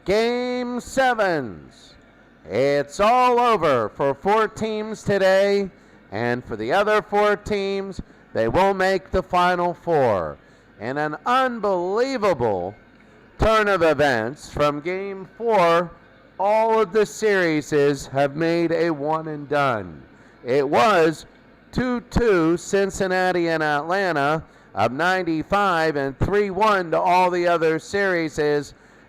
Game 7s. It's all over for 4 teams today, and for the other 4 teams, they will make the Final Four. In an unbelievable turn of events from Game 4, all of the series have made a one and done. It was 2-2 Cincinnati and Atlanta of 95 and 3-1 to all the other series.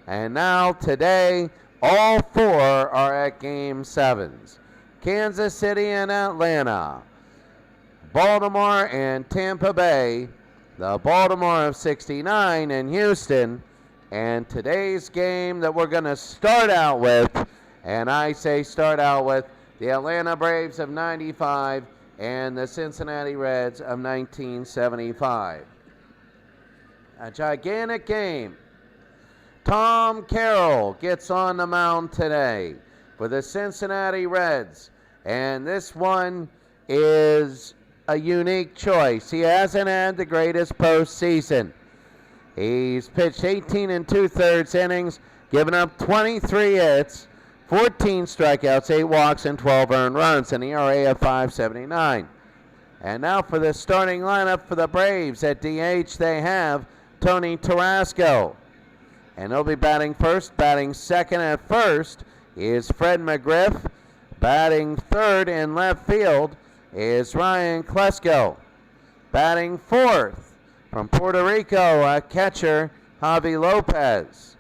And now today, all 4 are at Game 7s. Kansas City and Atlanta, Baltimore and Tampa Bay, the Baltimore of 69 and Houston, and today's game that we're going to start out with, and I say start out with, the Atlanta Braves of 95 and the Cincinnati Reds of 1975. A gigantic game. Tom Carroll gets on the mound today for the Cincinnati Reds, and this one is a unique choice. He hasn't had the greatest postseason. He's pitched 18 2/3 innings, given up 23 hits, 14 strikeouts, 8 walks, and 12 earned runs, an ERA of 5.79. And now for the starting lineup for the Braves. At DH, they have Tony Tarasco. And he'll be batting first. Batting second at first is Fred McGriff. Batting third in left field is Ryan Klesko. Batting fourth from Puerto Rico, catcher Javi Lopez.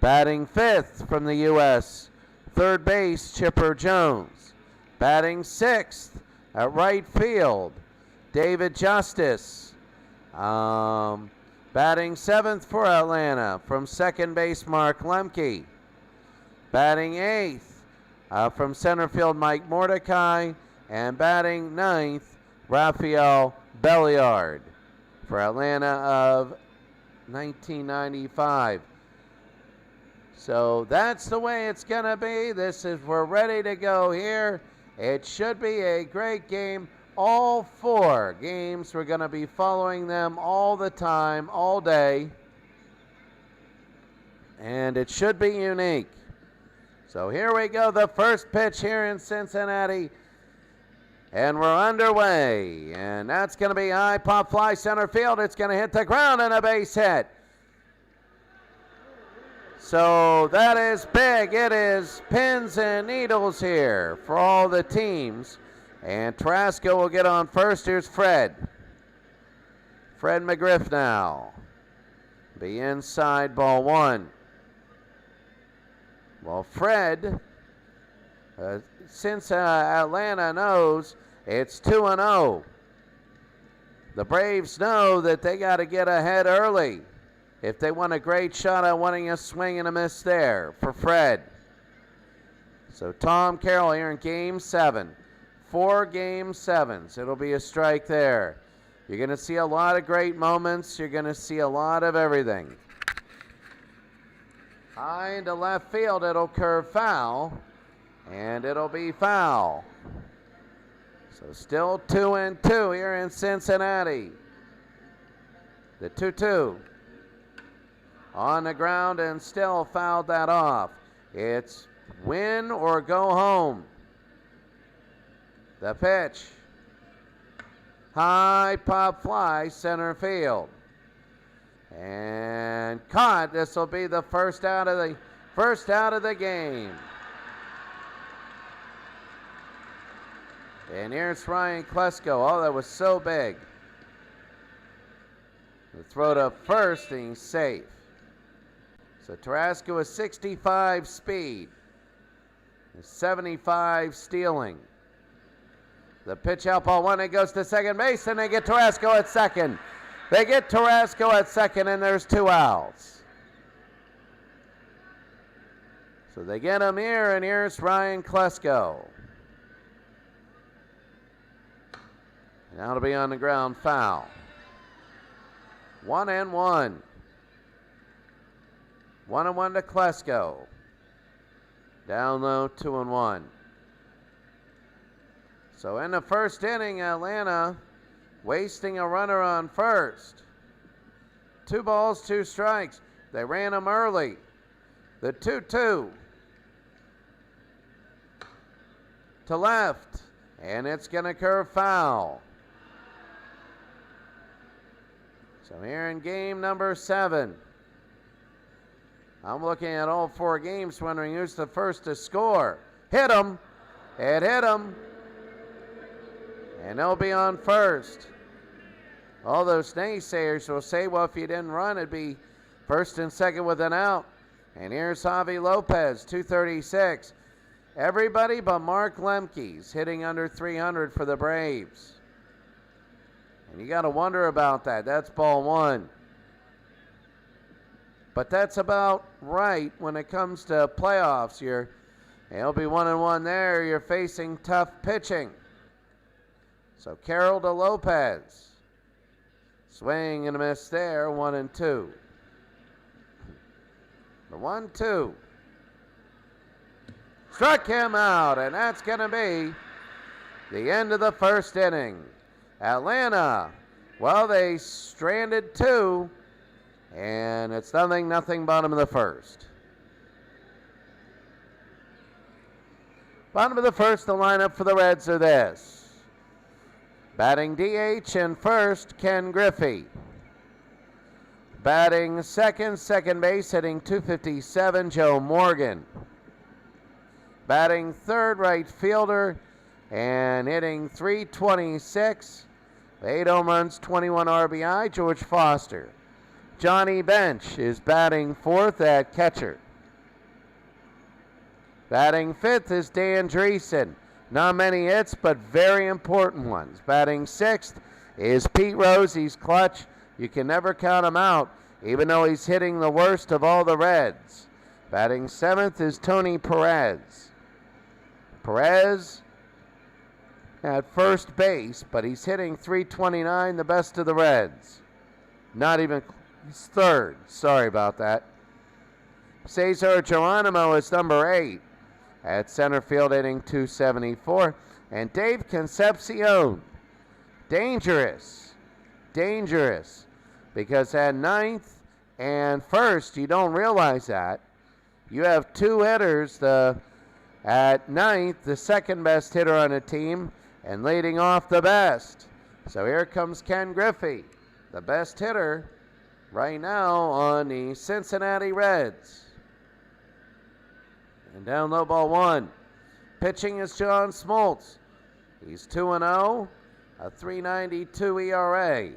Batting fifth from the U.S., third base Chipper Jones. Batting sixth at right field, David Justice. Batting seventh for Atlanta from second base, Mark Lemke. Batting eighth from center field, Mike Mordecai. And batting ninth, Rafael Belliard for Atlanta of 1995. So that's the way it's going to be. We're ready to go here. It should be a great game. All 4 games, we're going to be following them all the time, all day. And it should be unique. So here we go, the first pitch here in Cincinnati. And we're underway. And that's going to be high pop fly center field. It's going to hit the ground and a base hit. So that is big. It is pins and needles here for all the teams. And Tarasco will get on first. Here's Fred. Fred McGriff now. Be inside, ball 1. Well, Fred, since Atlanta knows it's 2-0, the Braves know that they got to get ahead early if they want a great shot at winning a swing and a miss there for Fred. So Tom Carroll here in Game 7. 4 Game 7s. It'll be a strike there. You're going to see a lot of great moments. You're going to see a lot of everything. High into left field, it'll curve foul, and it'll be foul. So still 2-2 here in Cincinnati. The 2-2 on the ground and still fouled that off. It's win or go home. The pitch. High pop fly center field. And caught. This will be the first out of the game. And here's Ryan Klesko. Oh, that was so big. The throw to first, and he's safe. So Tarasco is 65 speed, 75 stealing. The pitch out, ball 1, it goes to second base, and they get Tarasco at second. They get Tarasco at second, and there's 2 outs. So they get him here, and here's Ryan Klesko. Now to be on the ground, foul. 1-1. 1-1 to Klesko. Down low, 2-1. So in the first inning, Atlanta wasting a runner on first. 2 balls, 2 strikes. They ran him early. The 2-2 to left, and it's going to curve foul. So here in game number 7, I'm looking at all 4 games wondering who's the first to score. Hit him. It hit him. And they'll be on first. All those naysayers will say, well, if you didn't run, it'd be first and second with an out. And here's Javi Lopez, 236. Everybody but Mark Lemke's hitting under 300 for the Braves. And you got to wonder about that. That's ball 1. But that's about right when it comes to playoffs. It'll be 1-1 there. You're facing tough pitching. So Carroll to Lopez. Swing and a miss there, 1-2. The 1-2. Struck him out, and that's going to be the end of the first inning. Atlanta, well, they stranded 2, and it's 0-0 bottom of the first. Bottom of the first, the lineup for the Reds are this. Batting DH in first, Ken Griffey. Batting second base, hitting .257, Joe Morgan. Batting third, right fielder, and hitting .326, 8 home runs, 21 RBI, George Foster. Johnny Bench is batting fourth at catcher. Batting fifth is Dan Dreesen. Not many hits, but very important ones. Batting sixth is Pete Rose. He's clutch. You can never count him out, even though he's hitting the worst of all the Reds. Batting seventh is Tony Perez. Perez at first base, but he's hitting .329, the best of the Reds. Not even, he's third. Sorry about that. Cesar Geronimo is number 8. At center field, hitting .274. And Dave Concepcion, dangerous. Because at ninth and first, you don't realize that. You have 2 hitters. At ninth, the second best hitter on the team, and leading off the best. So here comes Ken Griffey, the best hitter right now on the Cincinnati Reds. And down low, ball 1. Pitching is John Smoltz. He's 2-0, a .392 ERA.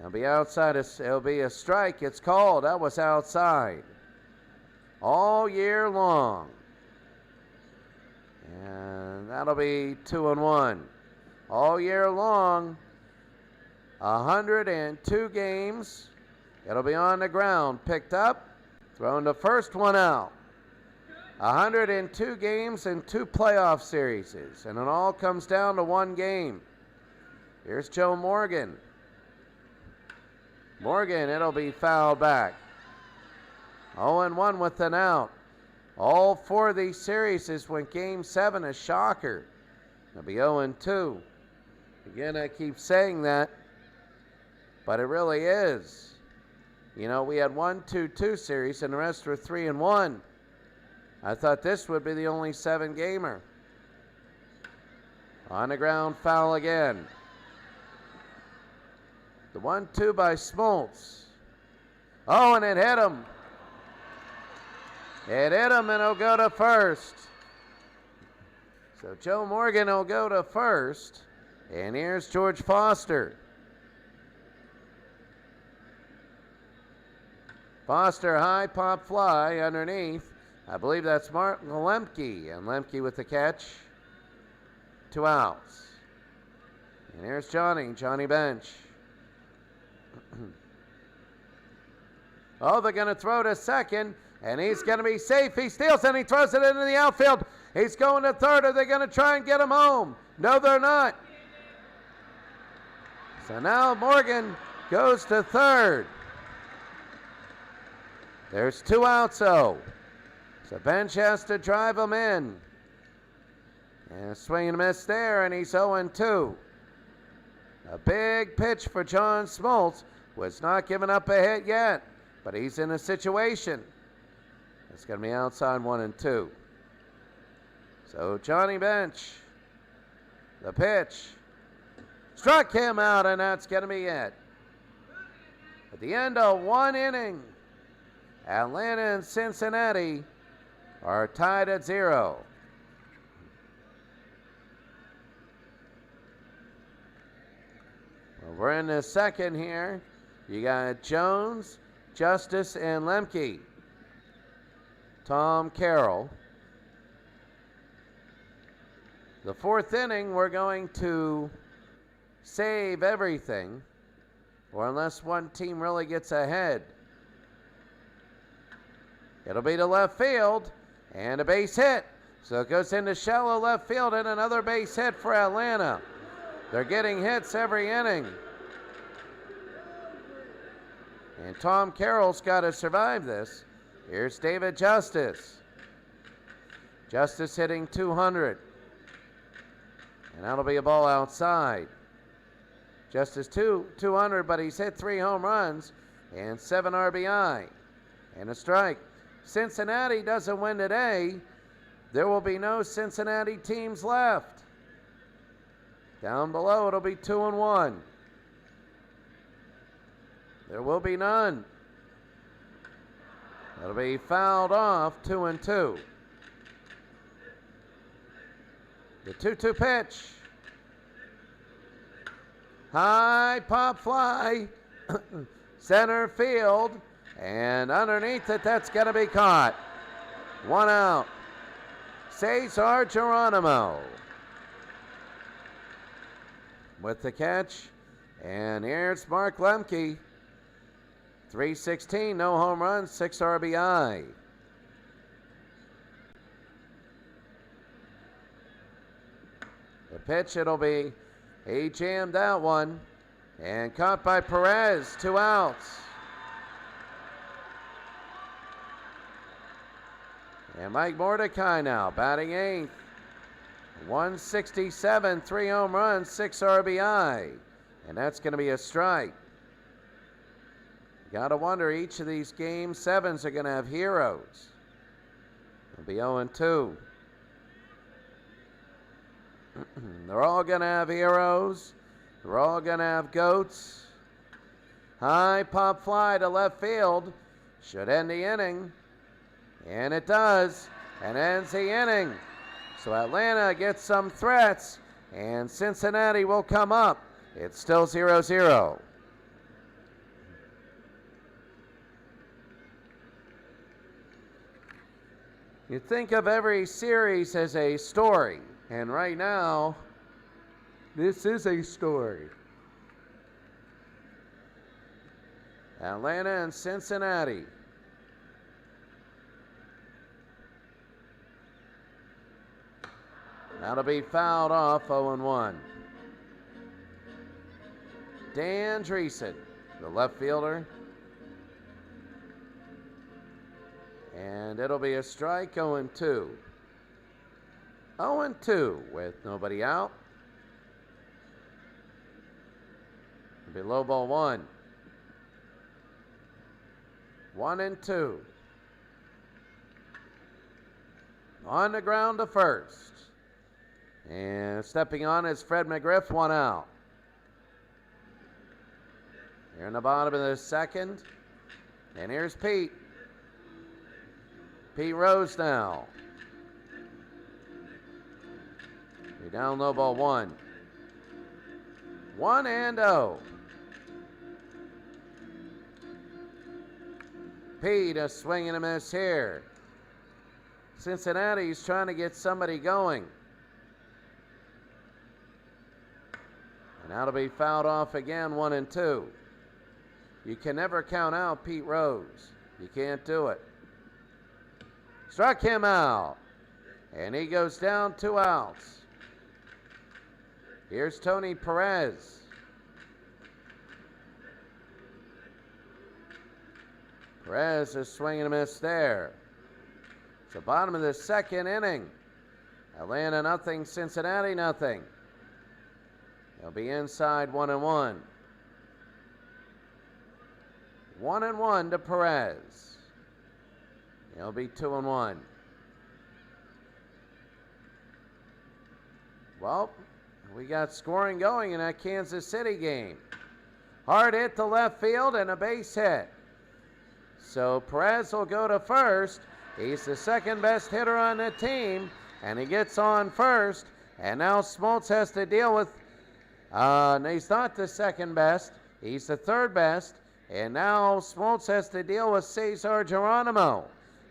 He'll be outside. It'll be a strike. It's called. That was outside. All year long. And that'll be 2-1. All year long, 102 games. It'll be on the ground. Picked up, thrown the first one out. 102 games and 2 playoff series. And it all comes down to 1 game. Here's Joe Morgan. Morgan, it'll be fouled back. 0-1 with an out. All 4 of these series went game 7, a shocker. It'll be 0-2. Again, I keep saying that, but it really is. You know, we had 1-2-2 series and the rest were 3-1. I thought this would be the only 7-gamer. On the ground, foul again. The 1-2 by Smoltz. Oh, and it hit him. It hit him, and he'll go to first. So Joe Morgan will go to first. And here's George Foster. Foster, high pop fly underneath. I believe that's Martin Lemke. And Lemke with the catch. 2 outs. And here's Johnny Bench. Oh, they're going to throw to second. And he's going to be safe. He steals and he throws it into the outfield. He's going to third. Are they going to try and get him home? No, they're not. So now Morgan goes to third. There's 2 outs, though. So Bench has to drive him in. And a swing and a miss there, and he's 0-2. A big pitch for John Smoltz. Was not giving up a hit yet, but he's in a situation. It's going to be outside 1-2. So Johnny Bench, the pitch, struck him out, and that's going to be it. At the end of 1 inning, Atlanta and Cincinnati are tied at 0. Well, we're in the second here. You got Jones, Justice, and Lemke. Tom Carroll. The 4th inning, we're going to save everything, or unless one team really gets ahead. It'll be to left field, and a base hit. So it goes into shallow left field, and another base hit for Atlanta. They're getting hits every inning. And Tom Carroll's got to survive this. Here's David Justice. Justice hitting 200. And that'll be a ball outside. Justice 200, but he's hit 3 home runs and 7 RBI. And a strike. Cincinnati doesn't win today. There will be no Cincinnati teams left. Down below, it'll be 2-1. There will be none. It'll be fouled off, 2-2. The 2-2 pitch. High pop fly. Center field. And underneath it, that's going to be caught. 1 out. Cesar Geronimo with the catch. And here's Mark Lemke. 316, no home runs, 6 RBI. The pitch, it'll be, he jammed that one. And caught by Perez, 2 outs. And Mike Mordecai now batting 8th. 167, 3 home runs, 6 RBI. And that's going to be a strike. Got to wonder, each of these game 7s are going to have heroes. It'll be 0-2. They're all going to have heroes. They're all going to have goats. High pop fly to left field. Should end the inning. And it does. And ends the inning. So Atlanta gets some threats. And Cincinnati will come up. It's still 0-0. You think of every series as a story, and right now, this is a story. Atlanta and Cincinnati. That'll be fouled off, 0-1. Dan Dreesen, the left fielder. And it'll be a strike, 0-2. 0-2 with nobody out. It'll be low ball 1. 1-2. On the ground to first. And stepping on is Fred McGriff, 1 out. Here in the bottom of the second. And here's Pete. Pete Rose now. Be down low ball 1. 1-0. Pete, a swing and a miss here. Cincinnati's trying to get somebody going. And that'll be fouled off again, 1-2. You can never count out Pete Rose. You can't do it. Struck him out. And he goes down, 2 outs. Here's Tony Perez. Perez is swinging a miss there. It's the bottom of the second inning. Atlanta nothing, Cincinnati nothing. They'll be inside 1-1. 1-1 to Perez. The It'll be 2-1. Well, we got scoring going in that Kansas City game. Hard hit to left field and a base hit. So Perez will go to first. He's the second best hitter on the team, and he gets on first. And now Smoltz has to deal with, he's not the second best, he's the third best. And now Smoltz has to deal with Cesar Geronimo.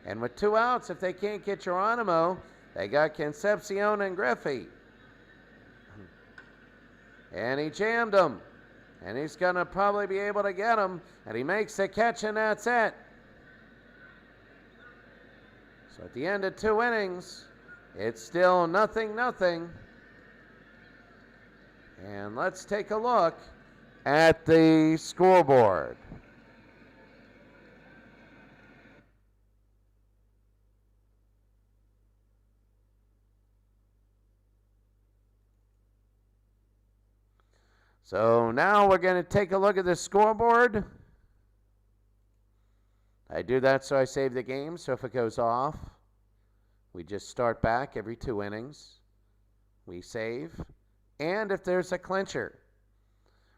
And with 2 outs, if they can't get Geronimo, they got Concepcion and Griffey. And he jammed him. And he's going to probably be able to get him. And he makes the catch, and that's it. So at the end of 2 innings, it's still 0-0. And let's take a look at the scoreboard. So now we're going to take a look at the scoreboard. I do that so I save the game, so if it goes off, we just start back every 2 innings. We save, and if there's a clincher.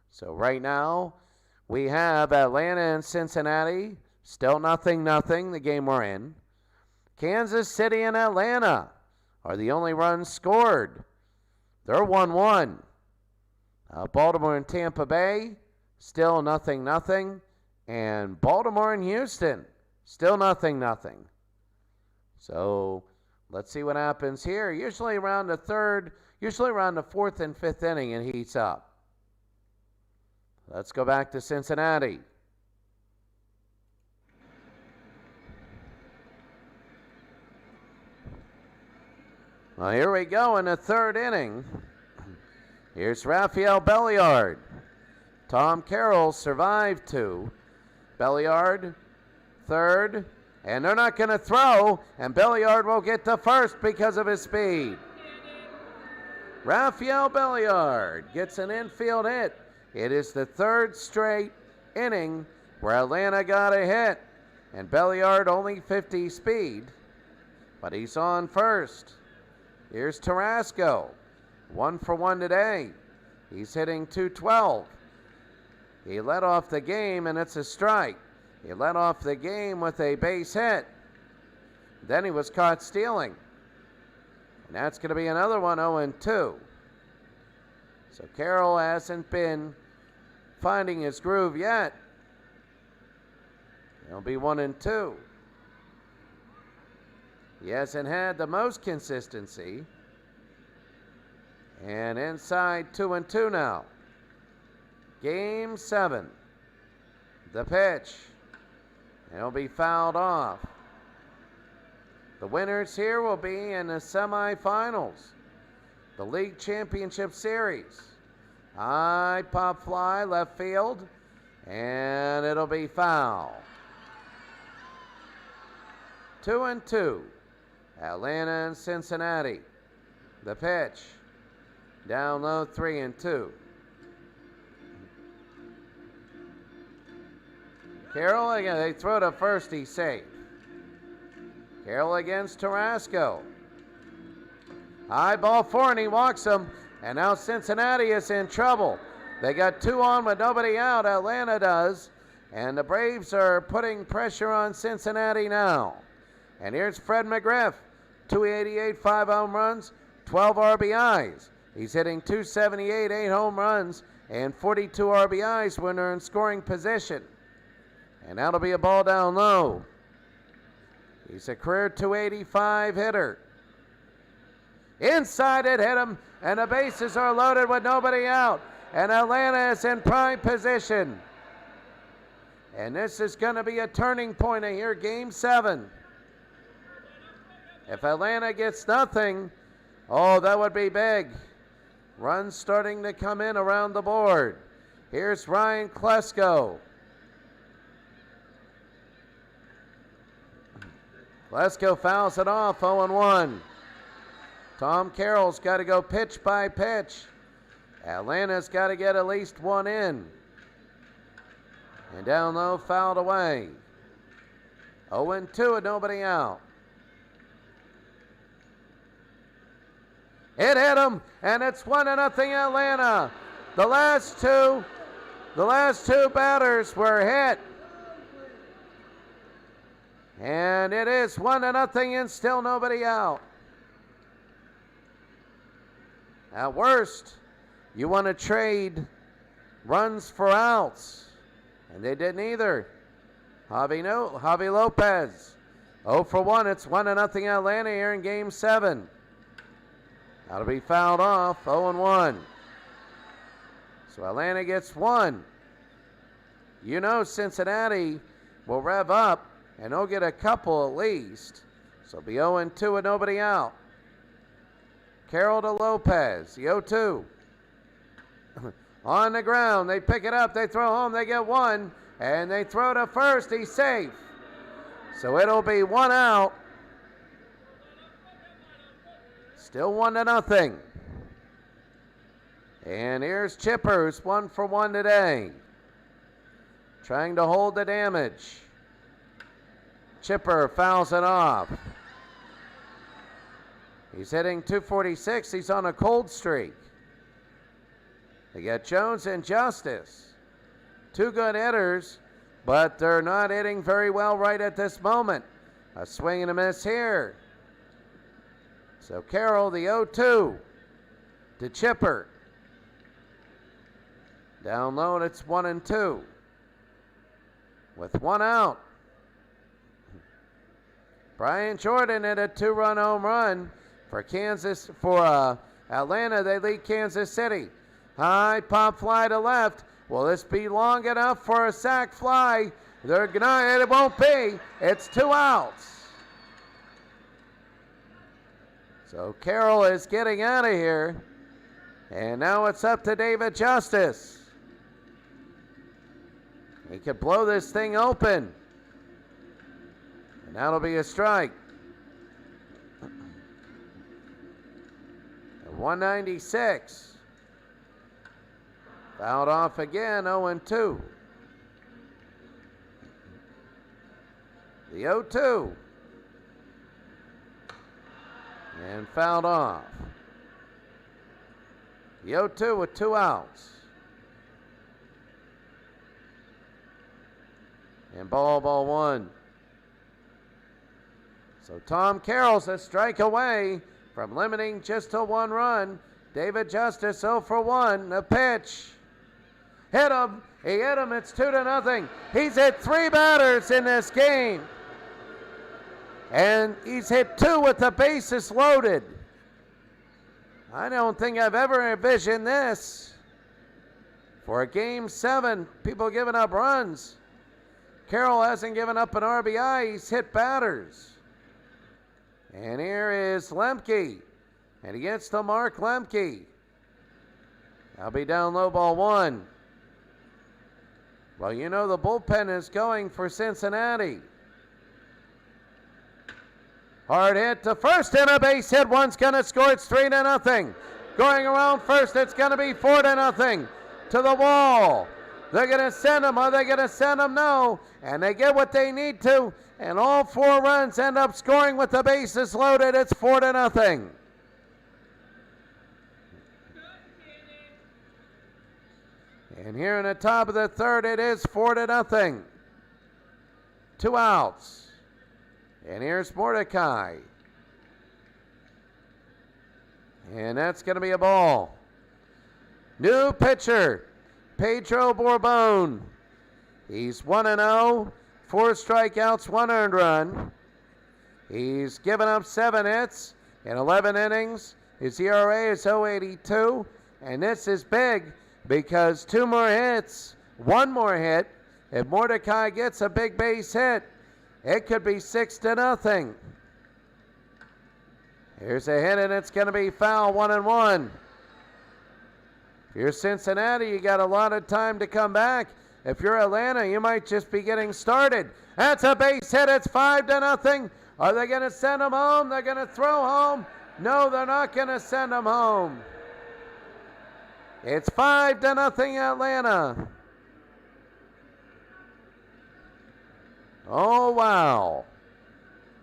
So right now, we have Atlanta and Cincinnati, still 0-0, the game we're in. Kansas City and Atlanta are the only runs scored. They're 1-1. Baltimore and Tampa Bay, still 0-0. And Baltimore and Houston, still 0-0. So let's see what happens here. Usually around the 4th and 5th inning, it heats up. Let's go back to Cincinnati. Well, here we go in the 3rd inning. Here's Rafael Belliard. Tom Carroll survived 2. Belliard, 3rd, and they're not going to throw, and Belliard will get to first because of his speed. Rafael Belliard gets an infield hit. It is the 3rd straight inning where Atlanta got a hit, and Belliard only 50 speed, but he's on first. Here's Tarasco, 1 for 1 today. He's hitting .212. He led off the game, and it's a strike. He led off the game with a base hit. Then he was caught stealing. And that's going to be another one, 0-2. So Carroll hasn't been finding his groove yet. It'll be 1-2. He hasn't had the most consistency. And inside 2-2 now. Game 7. The pitch. It'll be fouled off. The winners here will be in the semifinals. The League Championship Series. High pop fly left field. And it'll be foul. 2-2. Atlanta and Cincinnati. The pitch. Down low, 3-2. Carroll again, they throw to first, he's safe. Carroll against Tarasco. High ball 4, and he walks him. And now Cincinnati is in trouble. They got 2 on with nobody out, Atlanta does. And the Braves are putting pressure on Cincinnati now. And here's Fred McGriff, 288, 5 home runs, 12 RBIs. He's hitting .278, 8 home runs, and 42 RBIs when they're in scoring position. And that'll be a ball down low. He's a career .285 hitter. Inside it, hit him, and the bases are loaded with nobody out. And Atlanta is in prime position. And this is going to be a turning point here, Game 7. If Atlanta gets nothing, oh, that would be big. Runs starting to come in around the board. Here's Ryan Klesko. Klesko fouls it off, 0-1. Tom Carroll's got to go pitch by pitch. Atlanta's got to get at least 1 in. And down low, fouled away. 0-2 and nobody out. It hit him, and it's 1-0 Atlanta. The last two batters were hit. And it is 1-0 and still nobody out. At worst, you want to trade runs for outs. And they didn't either. Javi Lopez, 0 for 1. It's 1-0 Atlanta here in Game 7. That'll be fouled off, 0-1. So Atlanta gets 1. You know Cincinnati will rev up, and they'll get a couple at least. So it'll be 0-2 and nobody out. Carroll to Lopez, the 0-2. On the ground, they pick it up, they throw home, they get 1, and they throw to first, he's safe. So it'll be 1 out. Still 1-0. And here's Chipper, who's 1 for 1 today. Trying to hold the damage. Chipper fouls it off. He's hitting .246. He's on a cold streak. They got Jones and Justice. Two good hitters, but they're not hitting very well right at this moment. A swing and a miss here. So Carroll, the 0-2 to Chipper. Down low, it's 1-2. With 1 out. Brian Jordan hit a 2-run home run for Atlanta. They lead Kansas City. High pop fly to left. Will this be long enough for a sac fly? They're gonna, it won't be. It's 2 outs. So Carroll is getting out of here. And now it's up to David Justice. He could blow this thing open. And that'll be a strike. 196. Fouled off again, 0-2. The 0-2. And fouled off. The 0-2 with 2 outs. And ball 1. So Tom Carroll's a strike away from limiting just to 1 run. David Justice 0 for 1. The pitch. Hit him. He hit him. It's 2-0. He's hit 3 batters in this game. And he's hit 2 with the bases loaded. I don't think I've ever envisioned this. For a Game 7, people giving up runs. Carroll hasn't given up an RBI. He's hit batters. And here is Lemke. And he gets to Mark Lemke. That'll be down low, ball 1. Well, you know the bullpen is going for Cincinnati. Hard hit to first and a base hit. One's going to score. It's 3-0. Going around first, it's going to be 4-0 to the wall. They're going to send him. Are they going to send him? No. And they get what they need to. And all 4 runs end up scoring with the bases loaded. It's 4-0. And here in the top of the 3rd, it is 4-0. 2 outs. And here's Mordecai. And that's going to be a ball. New pitcher, Pedro Bourbon. He's 1-0, 4 strikeouts, 1 earned run. He's given up 7 hits in 11 innings. His ERA is 0.82. And this is big because 2 more hits, 1 more hit. If Mordecai gets a big base hit, it could be 6-0. Here's a hit, and it's going to be foul, 1-1. If you're Cincinnati, you got a lot of time to come back. If you're Atlanta, you might just be getting started. That's a base hit. It's 5-0. Are they going to send him home? They're going to throw home. No, they're not going to send him home. It's 5-0 Atlanta. Oh, wow.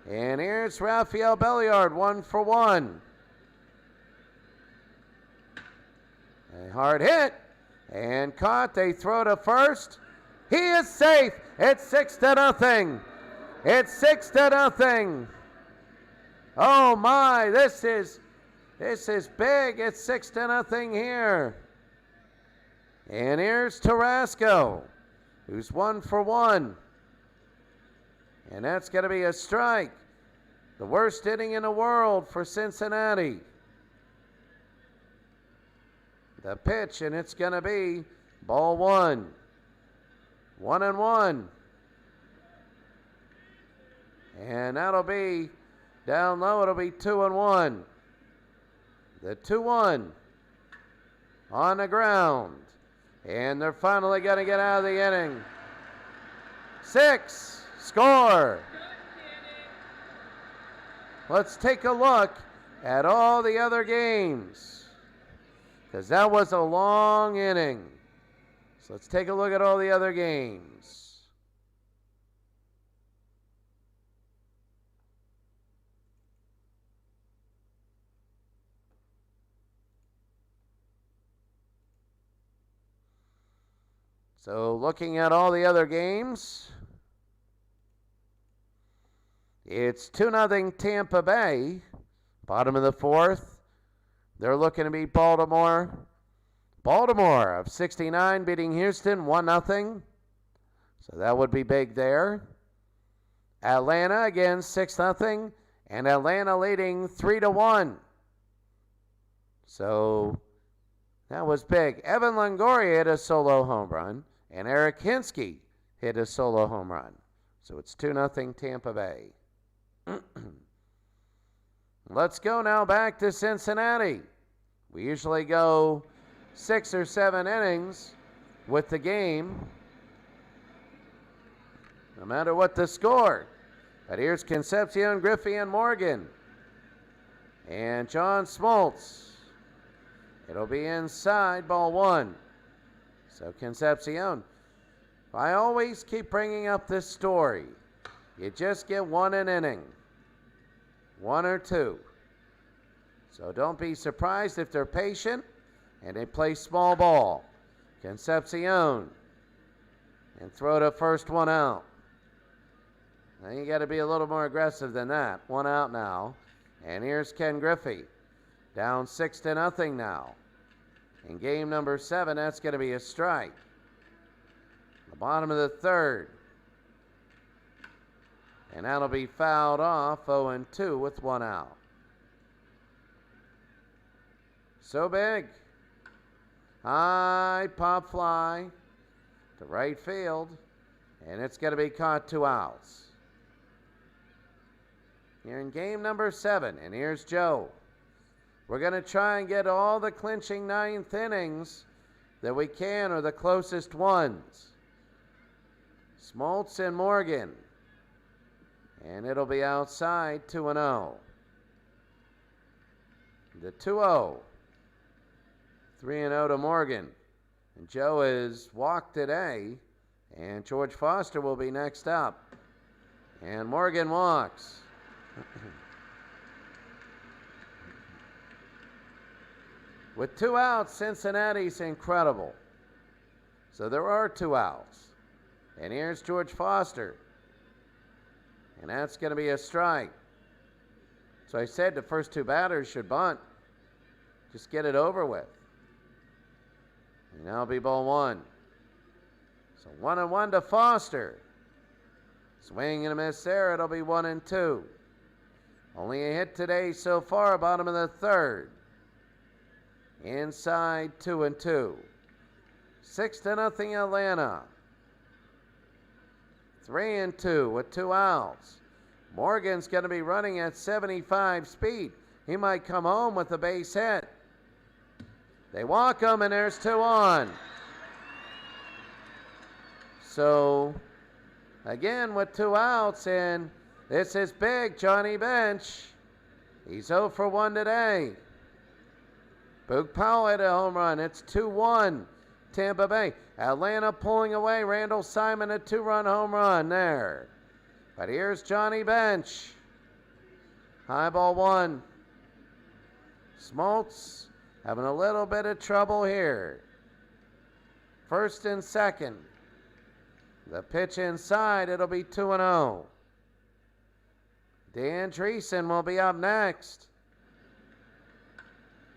And here's Rafael Belliard, 1 for 1. A hard hit. And caught. They throw to first. He is safe. It's 6-0. It's 6-0. Oh my, this is big. It's 6-0 here. And here's Tarasco, who's 1 for 1. And that's going to be a strike. The worst inning in the world for Cincinnati. The pitch, and it's going to be ball 1. 1-1. And that'll be down low. It'll be 2-1. The 2-1 on the ground. And they're finally going to get out of the inning. 6, score. Let's take a look at all the other games, because that was a long inning. So let's take a look at all the other games. So looking at all the other games, it's 2-0 Tampa Bay. Bottom of the 4th. They're looking to beat Baltimore. Baltimore of 69 beating Houston 1-0. So that would be big there. Atlanta again 6-0. And Atlanta leading 3-1. So that was big. Evan Longoria hit a solo home run. And Eric Hinsky hit a solo home run. So it's 2-0 Tampa Bay. Let's go now back to Cincinnati. We usually go 6 or 7 innings with the game, no matter what the score. But here's Concepcion, Griffey, and Morgan. And John Smoltz. It'll be inside, ball 1. So Concepcion. I always keep bringing up this story. You just get 1 an inning. 1 or 2. So don't be surprised if they're patient and they play small ball. Concepcion. And throw the first one out. Now you got to be a little more aggressive than that. 1 out now. And here's Ken Griffey. Down 6-0 now. In game number 7, that's going to be a strike. The bottom of the 3rd. And that'll be fouled off, 0-2 with 1 out. So big. High pop fly to right field. And it's going to be caught 2 outs. Here in game number 7. And here's Joe. We're going to try and get all the clinching 9th innings that we can, or the closest ones. Smoltz and Morgan. And it'll be outside, 2-0. The 2-0. 3-0 to Morgan. And Joe is walked today. And George Foster will be next up. And Morgan walks. With 2 outs, Cincinnati's incredible. So there are 2 outs. And here's George Foster. And that's going to be a strike. So I said the first 2 batters should bunt. Just get it over with. And that'll be ball 1. So 1-1 to Foster. Swing and a miss there. It'll be 1-2. Only a hit today so far, bottom of the 3rd. Inside, 2-2. 6-0 Atlanta. 3-2 with 2 outs. Morgan's going to be running at 75 speed. He might come home with a base hit. They walk him, and there's 2 on. So, again with 2 outs, and this is big. Johnny Bench. He's 0 for 1 today. Boog Powell hit a home run. It's 2-1 Tampa Bay. Atlanta pulling away. Randall Simon, a 2-run home run there. But here's Johnny Bench. High ball 1. Smoltz having a little bit of trouble here. First and second. The pitch inside, it'll be 2-0. Dan Dreesen will be up next.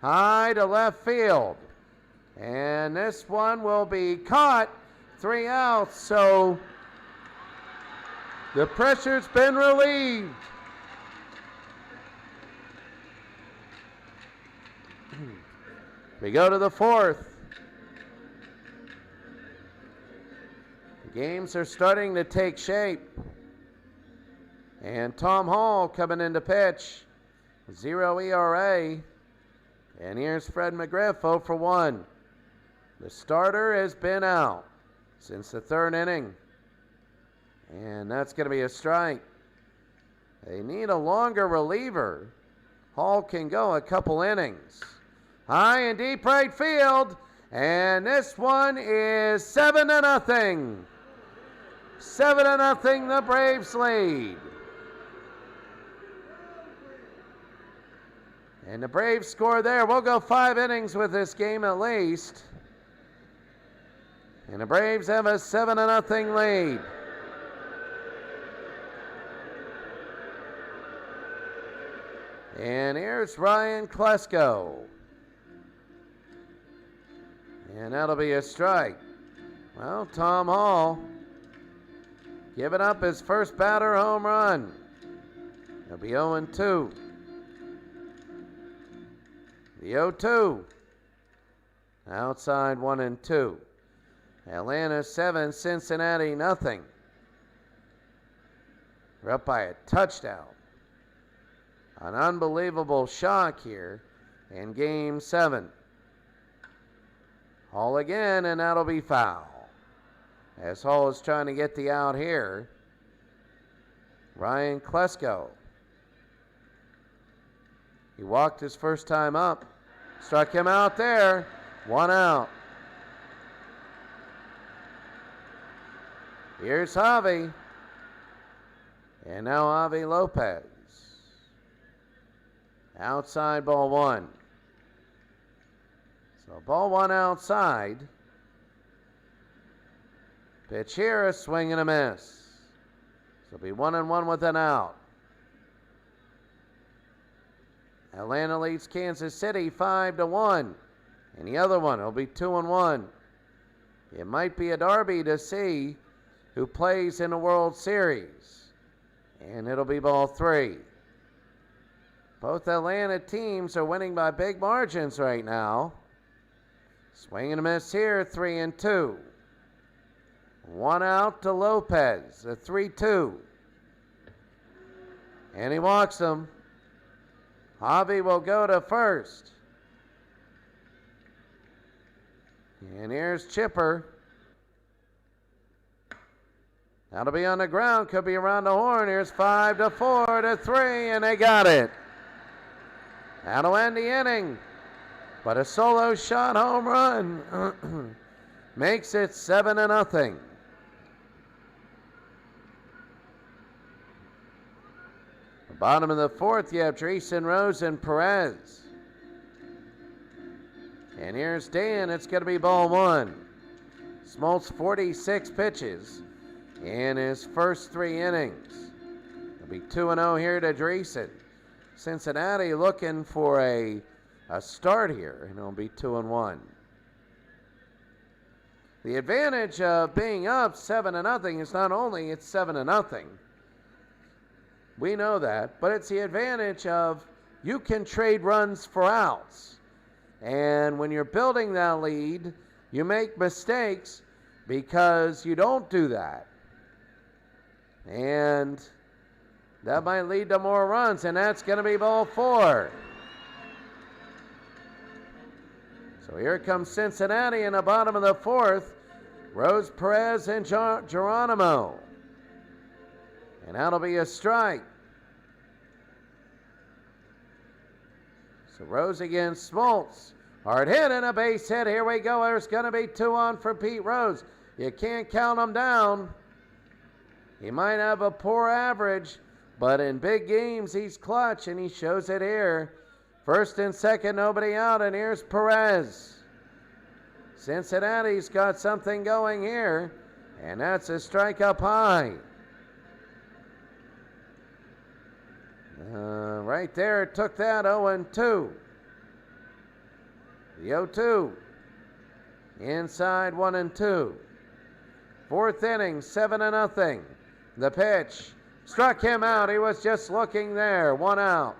High to left field. And this one will be caught. 3 outs, so the pressure's been relieved. We go to the 4th. The games are starting to take shape. And Tom Hall coming in to pitch. 0 ERA. And here's Fred McGriff 0 for 1. The starter has been out since the 3rd inning. And that's going to be a strike. They need a longer reliever. Hall can go a couple innings. High and deep right field. And this one is 7-0. 7-0, the Braves lead. And the Braves score there. We'll go 5 innings with this game at least. And the Braves have a 7-0 lead. And here's Ryan Klesko. And that'll be a strike. Well, Tom Hall giving up his first batter home run. He'll be 0-2. The 0-2. Outside 1-2. Atlanta 7, Cincinnati nothing. We're up by a touchdown. An unbelievable shock here in Game 7. Hall again, and that'll be foul. As Hall is trying to get the out here. Ryan Klesko. He walked his first time up. Struck him out there. 1 out. Here's Javi. And now Javi Lopez. Outside ball 1. So ball 1 outside. Pitch here, a swing and a miss. So it'll be 1-1 with an out. Atlanta leads Kansas City 5-1. And the other one will be 2-1. It might be a derby to see who plays in the World Series. And it'll be ball 3. Both Atlanta teams are winning by big margins right now. Swing and a miss here, 3-2. 1 out to Lopez, a 3-2. And he walks them. Javi will go to first. And here's Chipper. That'll be on the ground, could be around the horn. Here's 5-4 to 3, and they got it. That'll end the inning. But a solo shot home run makes it 7-0. The bottom of the 4th, you have Dreesen, Rose, and Perez. And here's Dan. It's going to be ball 1. Smoltz 46 pitches in his first 3 innings. It'll be 2-0 here to Dreesen. Cincinnati looking for a start here, and it'll be 2-1. The advantage of being up 7-0 is not only it's 7-0. We know that, but it's the advantage of you can trade runs for outs. And when you're building that lead, you make mistakes because you don't do that. And that might lead to more runs, and that's going to be ball 4. So here comes Cincinnati in the bottom of the 4th. Rose, Perez, and Geronimo. And that'll be a strike. So Rose against Smoltz. Hard hit and a base hit. Here we go. There's going to be 2 on for Pete Rose. You can't count them down. He might have a poor average, but in big games he's clutch, and he shows it here. First and second, nobody out, and here's Perez. Cincinnati's got something going here, and that's a strike up high. Right there, took that 0-2. The 0-2. Inside 1-2. Fourth inning, 7-0. The pitch struck him out. He was just looking there. 1 out.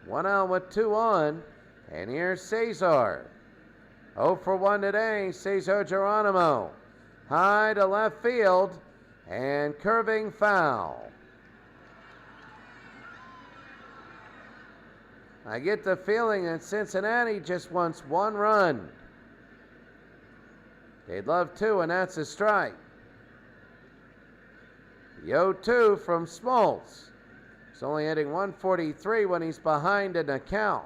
1 out with 2 on. And here's Cesar. 0 for 1 today. Cesar Geronimo. High to left field. And curving foul. I get the feeling that Cincinnati just wants 1 run. They'd love 2, and that's a strike. The 0-2 from Smoltz. He's only hitting 143 when he's behind in the count.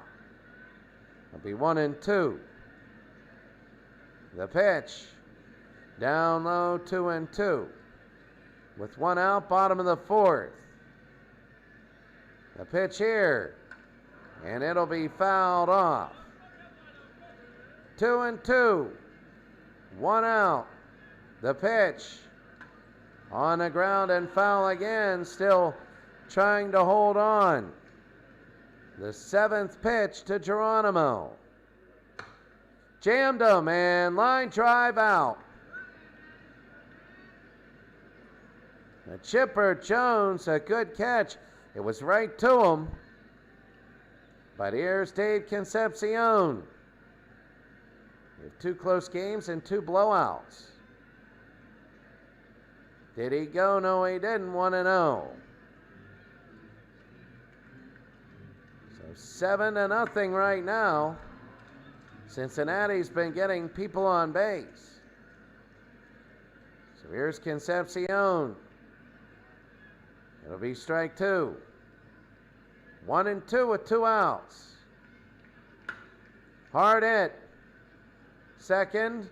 It'll be 1-2. The pitch. Down low, 2-2. With 1 out, bottom of the 4th. The pitch here. And it'll be fouled off. 2-2. 1 out. The pitch. On the ground and foul again. Still trying to hold on. The 7th pitch to Geronimo. Jammed him, and line drive out. The Chipper Jones, a good catch. It was right to him. But here's Dave Concepcion. We have 2 close games and 2 blowouts. Did he go? No, he didn't. 1-0. So 7-0 right now. Cincinnati's been getting people on base. So here's Concepcion. It'll be strike 2. 1-2 with 2 outs. Hard hit. Second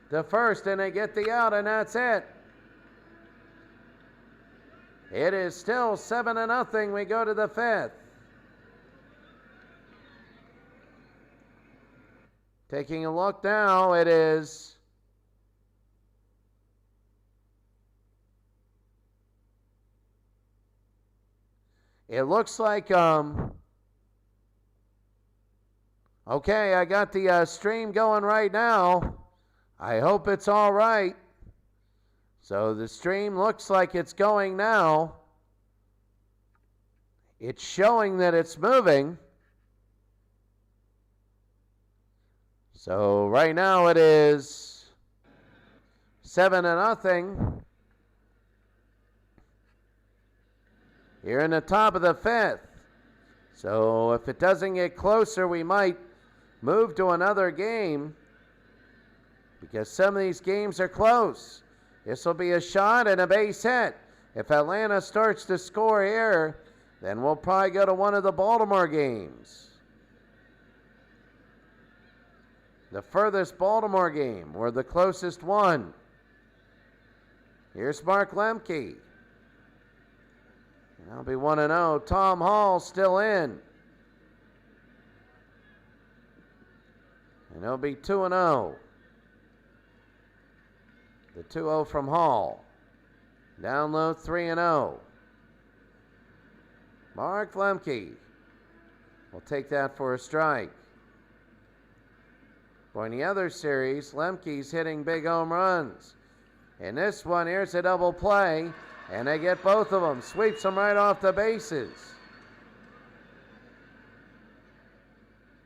to first, and they get the out, and that's it. It is still 7-0. We go to the 5th. Taking a look now, it is it looks like okay, I got the stream going right now. I hope it's all right. So the stream looks like it's going now. It's showing that it's moving. So right now it is 7-0. Here in the top of the 5th. So if it doesn't get closer, we might move to another game because some of these games are close. This will be a shot and a base hit. If Atlanta starts to score here, then we'll probably go to one of the Baltimore games. The furthest Baltimore game, or the closest one. Here's Mark Lemke. That'll be 1-0. Tom Hall still in. And it'll be 2-0. The 2-0 from Hall. Down low, 3-0. Mark Lemke will take that for a strike. For in the other series, Lemke's hitting big home runs. In this one, here's a double play, and they get both of them. Sweeps them right off the bases.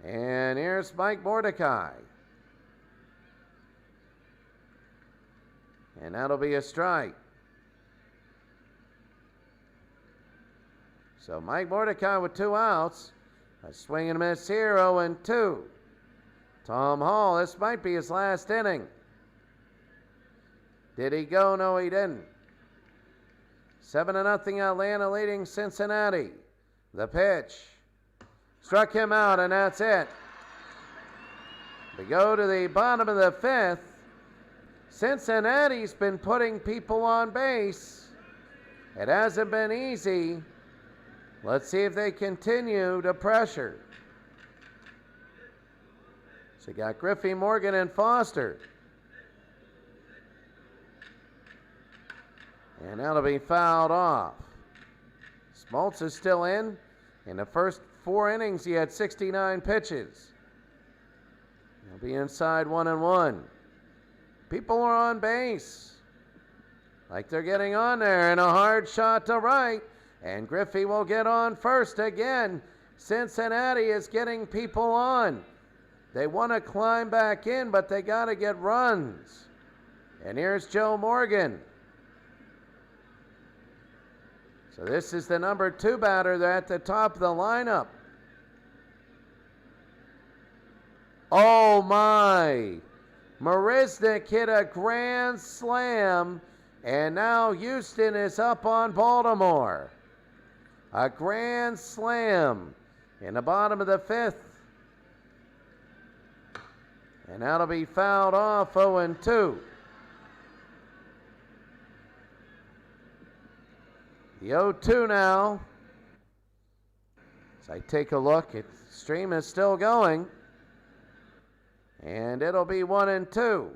And here's Mike Mordecai. And that'll be a strike. So Mike Mordecai with 2 outs. A swing and a miss here, 0-2. Tom Hall, this might be his last inning. Did he go? No, he didn't. 7-0 Atlanta leading Cincinnati. The pitch. Struck him out, and that's it. We go to the bottom of the 5th. Cincinnati's been putting people on base. It hasn't been easy. Let's see if they continue to pressure. So you got Griffey, Morgan, and Foster. And that'll be fouled off. Smoltz is still in. In the first 4 innings, he had 69 pitches. He'll be inside 1-1. People are on base. Like they're getting on there, and a hard shot to right. And Griffey will get on first again. Cincinnati is getting people on. They want to climb back in, but they got to get runs. And here's Joe Morgan. So this is the number 2 batter. They're at the top of the lineup. Oh my! Marisnik hit a grand slam, and now Houston is up on Baltimore. A grand slam in the bottom of the 5th. And that'll be fouled off, 0-2. The 0-2 now. As I take a look, the stream is still going. And it'll be 1-2.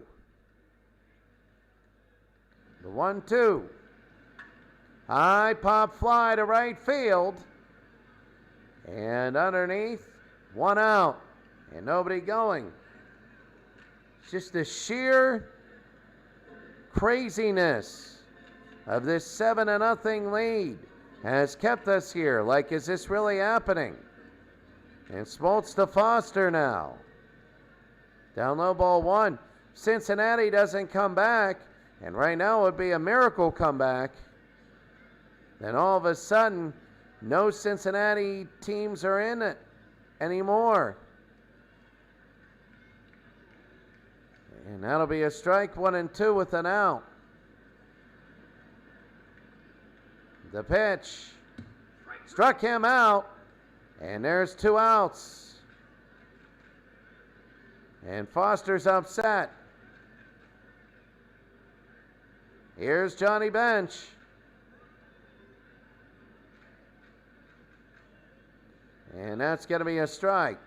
The 1-2. High pop fly to right field. And underneath, 1 out. And nobody going. It's just the sheer craziness of this 7-0 lead has kept us here. Like, is this really happening? And Smoltz to Foster now. Down low, ball 1. Cincinnati doesn't come back, and right now would be a miracle comeback. Then all of a sudden, no Cincinnati teams are in it anymore. And that'll be a strike, 1-2 with an out. The pitch struck him out, and there's 2 outs. And Foster's upset. Here's Johnny Bench. And that's going to be a strike.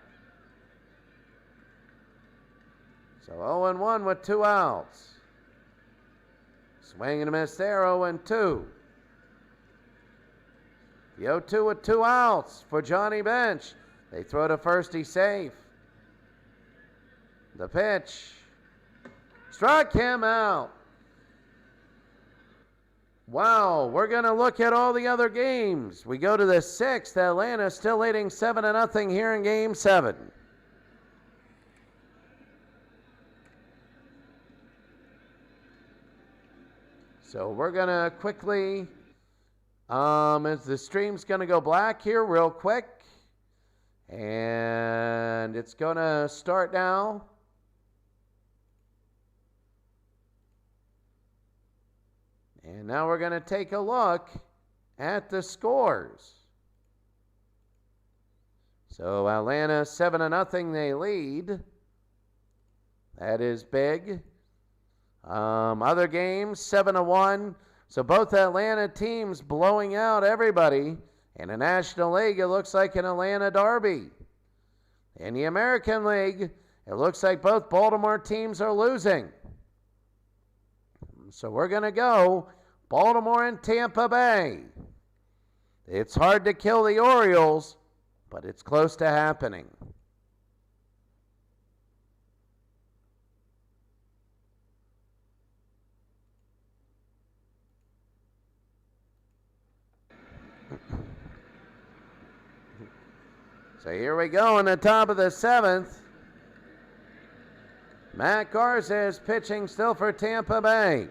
So 0-1 with 2 outs. Swing and a miss there, 0-2. The 0-2 with 2 outs for Johnny Bench. They throw to first, he's safe. The pitch struck him out. Wow, we're going to look at all the other games. We go to the 6th. Atlanta still leading 7-0 here in Game 7. So we're going to quickly, as the stream's going to go black here real quick. And it's going to start now. And now we're going to take a look at the scores. So Atlanta 7-0, they lead. That is big. Other games 7-1. So both Atlanta teams blowing out everybody. In the National League, it looks like an Atlanta derby. In the American League, it looks like both Baltimore teams are losing. So we're going to go Baltimore and Tampa Bay. It's hard to kill the Orioles, but it's close to happening. So here we go in the top of the 7th. Matt Garza is pitching still for Tampa Bay.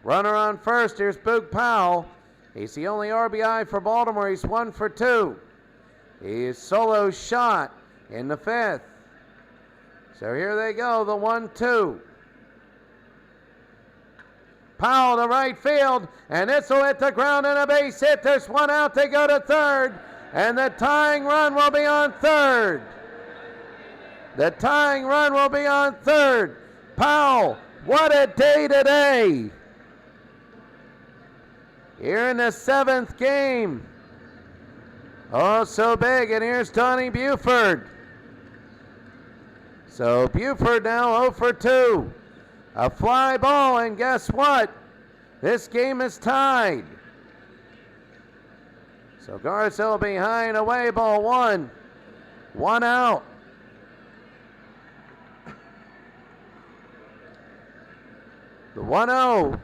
Runner on first, here's Boog Powell. He's the only RBI for Baltimore. He's 1 for 2. He's solo shot in the 5th. So here they go, the 1-2. Powell to right field, and this will hit the ground and a base hit. There's 1 out, they go to 3rd, and the tying run will be on 3rd. The tying run will be on 3rd. Powell What a day today. Here in the 7th game. Oh, so big, and here's Donnie Buford. So Buford now 0 for 2. A fly ball, and guess what? This game is tied. So Garcelle behind, away ball 1. 1 out. The 1-0.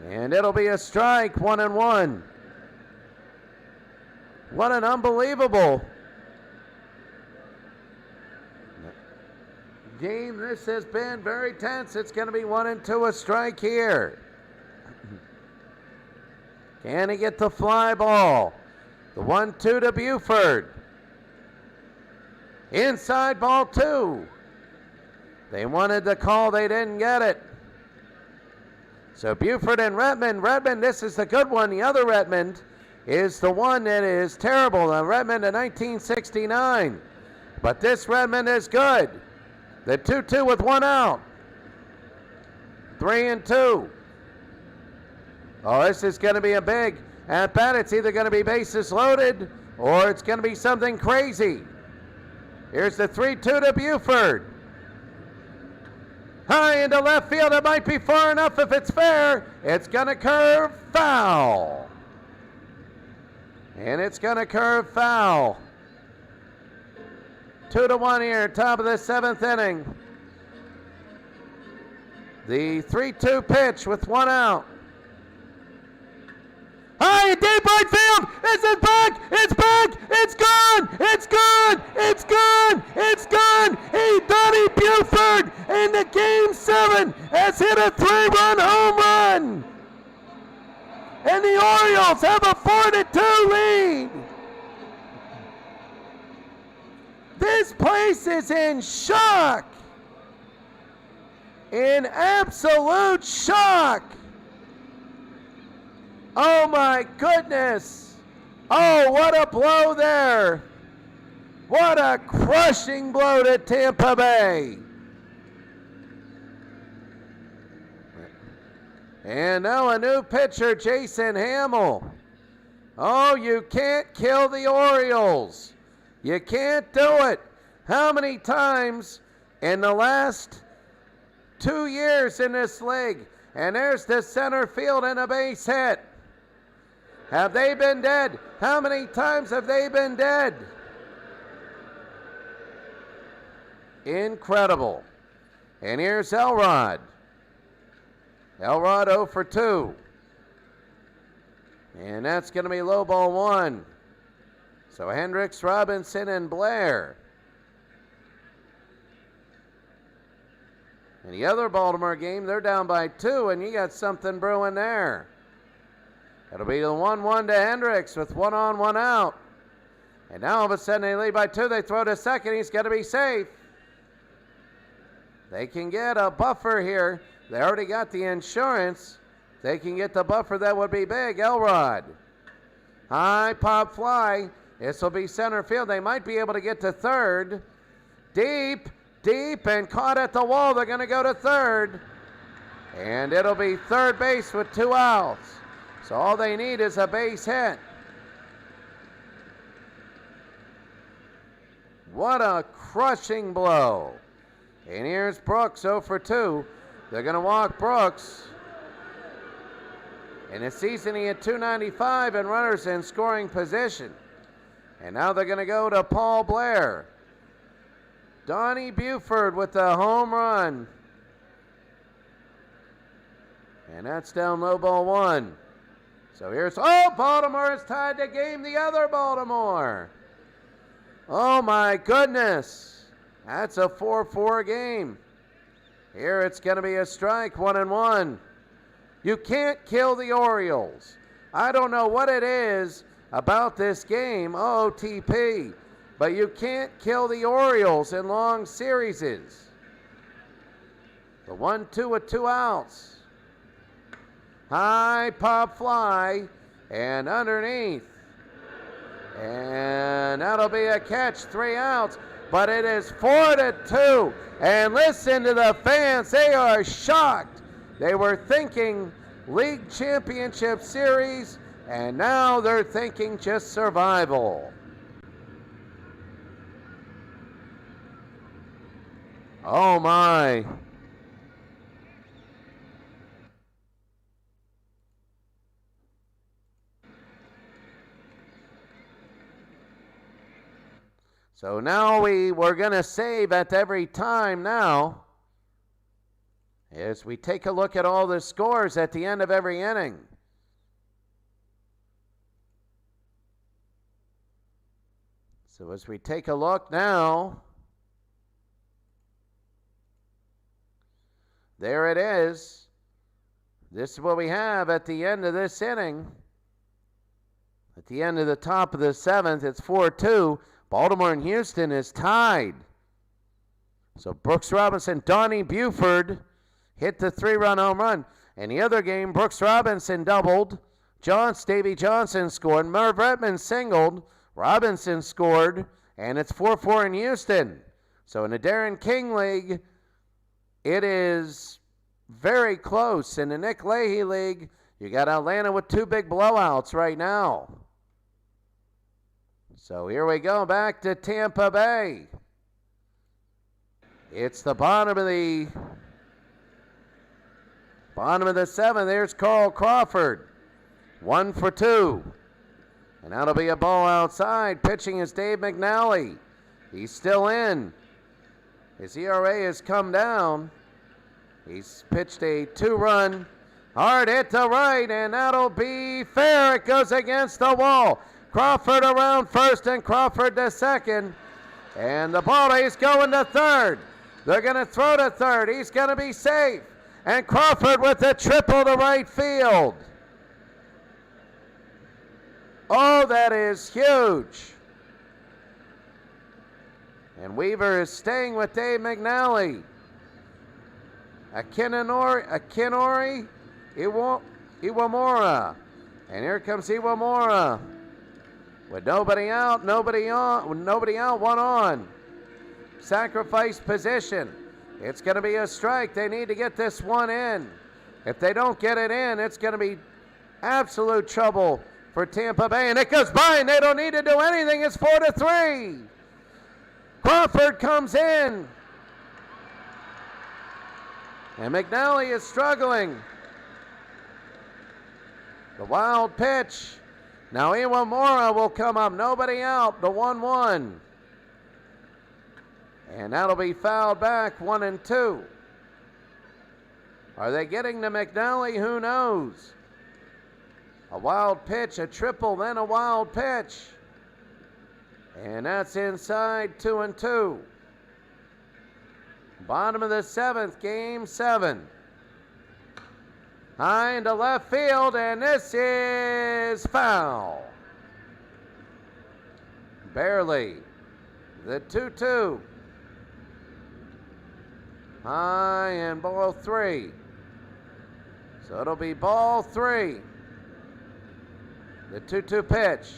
And it'll be a strike, 1-1. What an unbelievable game this has been. Very tense. It's going to be 1-2, a strike here. Can he get the fly ball? The 1-2 to Buford. Inside ball 2. They wanted the call, they didn't get it. So Buford and Redmond. Redmond, this is the good one. The other Redmond is the one that is terrible. The Redmond of 1969. But this Redmond is good. The 2-2 with 1 out. 3-2. Oh, this is going to be a big at bat. It's either going to be bases loaded or it's going to be something crazy. Here's the 3-2 to Buford. High into left field. It might be far enough if it's fair. It's going to curve foul. And it's going to curve foul. 2-1 here, top of the 7th inning. The 3-2 pitch with 1 out. High and deep right field. Is it back? It's back. It's gone. It's good. It's good. It's good. Donnie Buford in the Game 7 has hit a 3-run home run. And the Orioles have a 4-2 lead. This place is in shock. In absolute shock. Oh my goodness. Oh, what a blow there. What a crushing blow to Tampa Bay. And now a new pitcher, Jason Hamill. Oh, you can't kill the Orioles. You can't do it. How many times in the last 2 years in this league? And there's the center field and a base hit. Have they been dead? How many times have they been dead? Incredible. And here's Elrod. Elrod 0 for 2. And that's going to be low ball 1. So Hendricks, Robinson, and Blair. In the other Baltimore game, they're down by 2, and you got something brewing there. It'll be the 1-1 to Hendricks with 1 on, 1 out. And now all of a sudden they lead by 2. They throw to second. He's going to be safe. They can get a buffer here. They already got the insurance. They can get the buffer. That would be big. Elrod. High pop fly. This will be center field. They might be able to get to third. Deep, deep, and caught at the wall. They're going to go to third. And it'll be third base with 2 outs. So all they need is a base hit. What a crushing blow. And here's Brooks 0 for 2. They're going to walk Brooks. In the season, he had 295 and runners in scoring position. And now they're going to go to Paul Blair. Donnie Buford with the home run. And that's down low ball 1. So here's, oh, Baltimore has tied the game, the other Baltimore. Oh my goodness. That's a 4-4 game. Here it's going to be a strike, 1-1. You can't kill the Orioles. I don't know what it is about this game, OOTP, but you can't kill the Orioles in long series. The 1-2 with 2 outs. High pop fly and underneath. And that'll be a catch, 3 outs. but it is 4-2. And listen to the fans, they are shocked. They were thinking League Championship Series, and now they're thinking just survival. Oh my. So now we're going to save at every time now as we take a look at all the scores at the end of every inning. So as we take a look now, there it is. This is what we have at the end of this inning. At the end of the top of the seventh, it's 4-2. Baltimore and Houston is tied. So Brooks Robinson, Donnie Buford hit the 3-run home run. In the other game, Brooks Robinson doubled. Davey Johnson scored. Merv Redmond singled. Robinson scored. And it's 4-4 in Houston. So in the Darren King League, it is very close. In the Nick Leahy League, you got Atlanta with 2 big blowouts right now. So here we go back to Tampa Bay. It's the bottom of the seventh. There's Carl Crawford. 1 for 2. And that'll be a ball outside. Pitching is Dave McNally. He's still in. His ERA has come down. He's pitched a 2-run. Hard hit to right, and that'll be fair. It goes against the wall. Crawford around first and Crawford to second. And the ball is going to third. They're going to throw to third. He's going to be safe. And Crawford with a triple to right field. Oh, that is huge. And Weaver is staying with Dave McNally. Akinori Iwamura. And here comes Iwamura. With nobody out, one on. Sacrifice position. It's going to be a strike. They need to get this one in. If they don't get it in, it's going to be absolute trouble for Tampa Bay. And it goes by, and they don't need to do anything. It's 4-3. Crawford comes in. And McNally is struggling. The wild pitch. Now Iwamura will come up. Nobody out. The 1-1. And that'll be fouled back. 1-2. Are they getting to McNally? Who knows? A wild pitch, a triple, then a wild pitch. And that's inside. 2-2. Bottom of the seventh, game 7. High into left field, and this is foul. Barely. The 2-2. High and ball 3. So it'll be ball 3. The 2-2 pitch.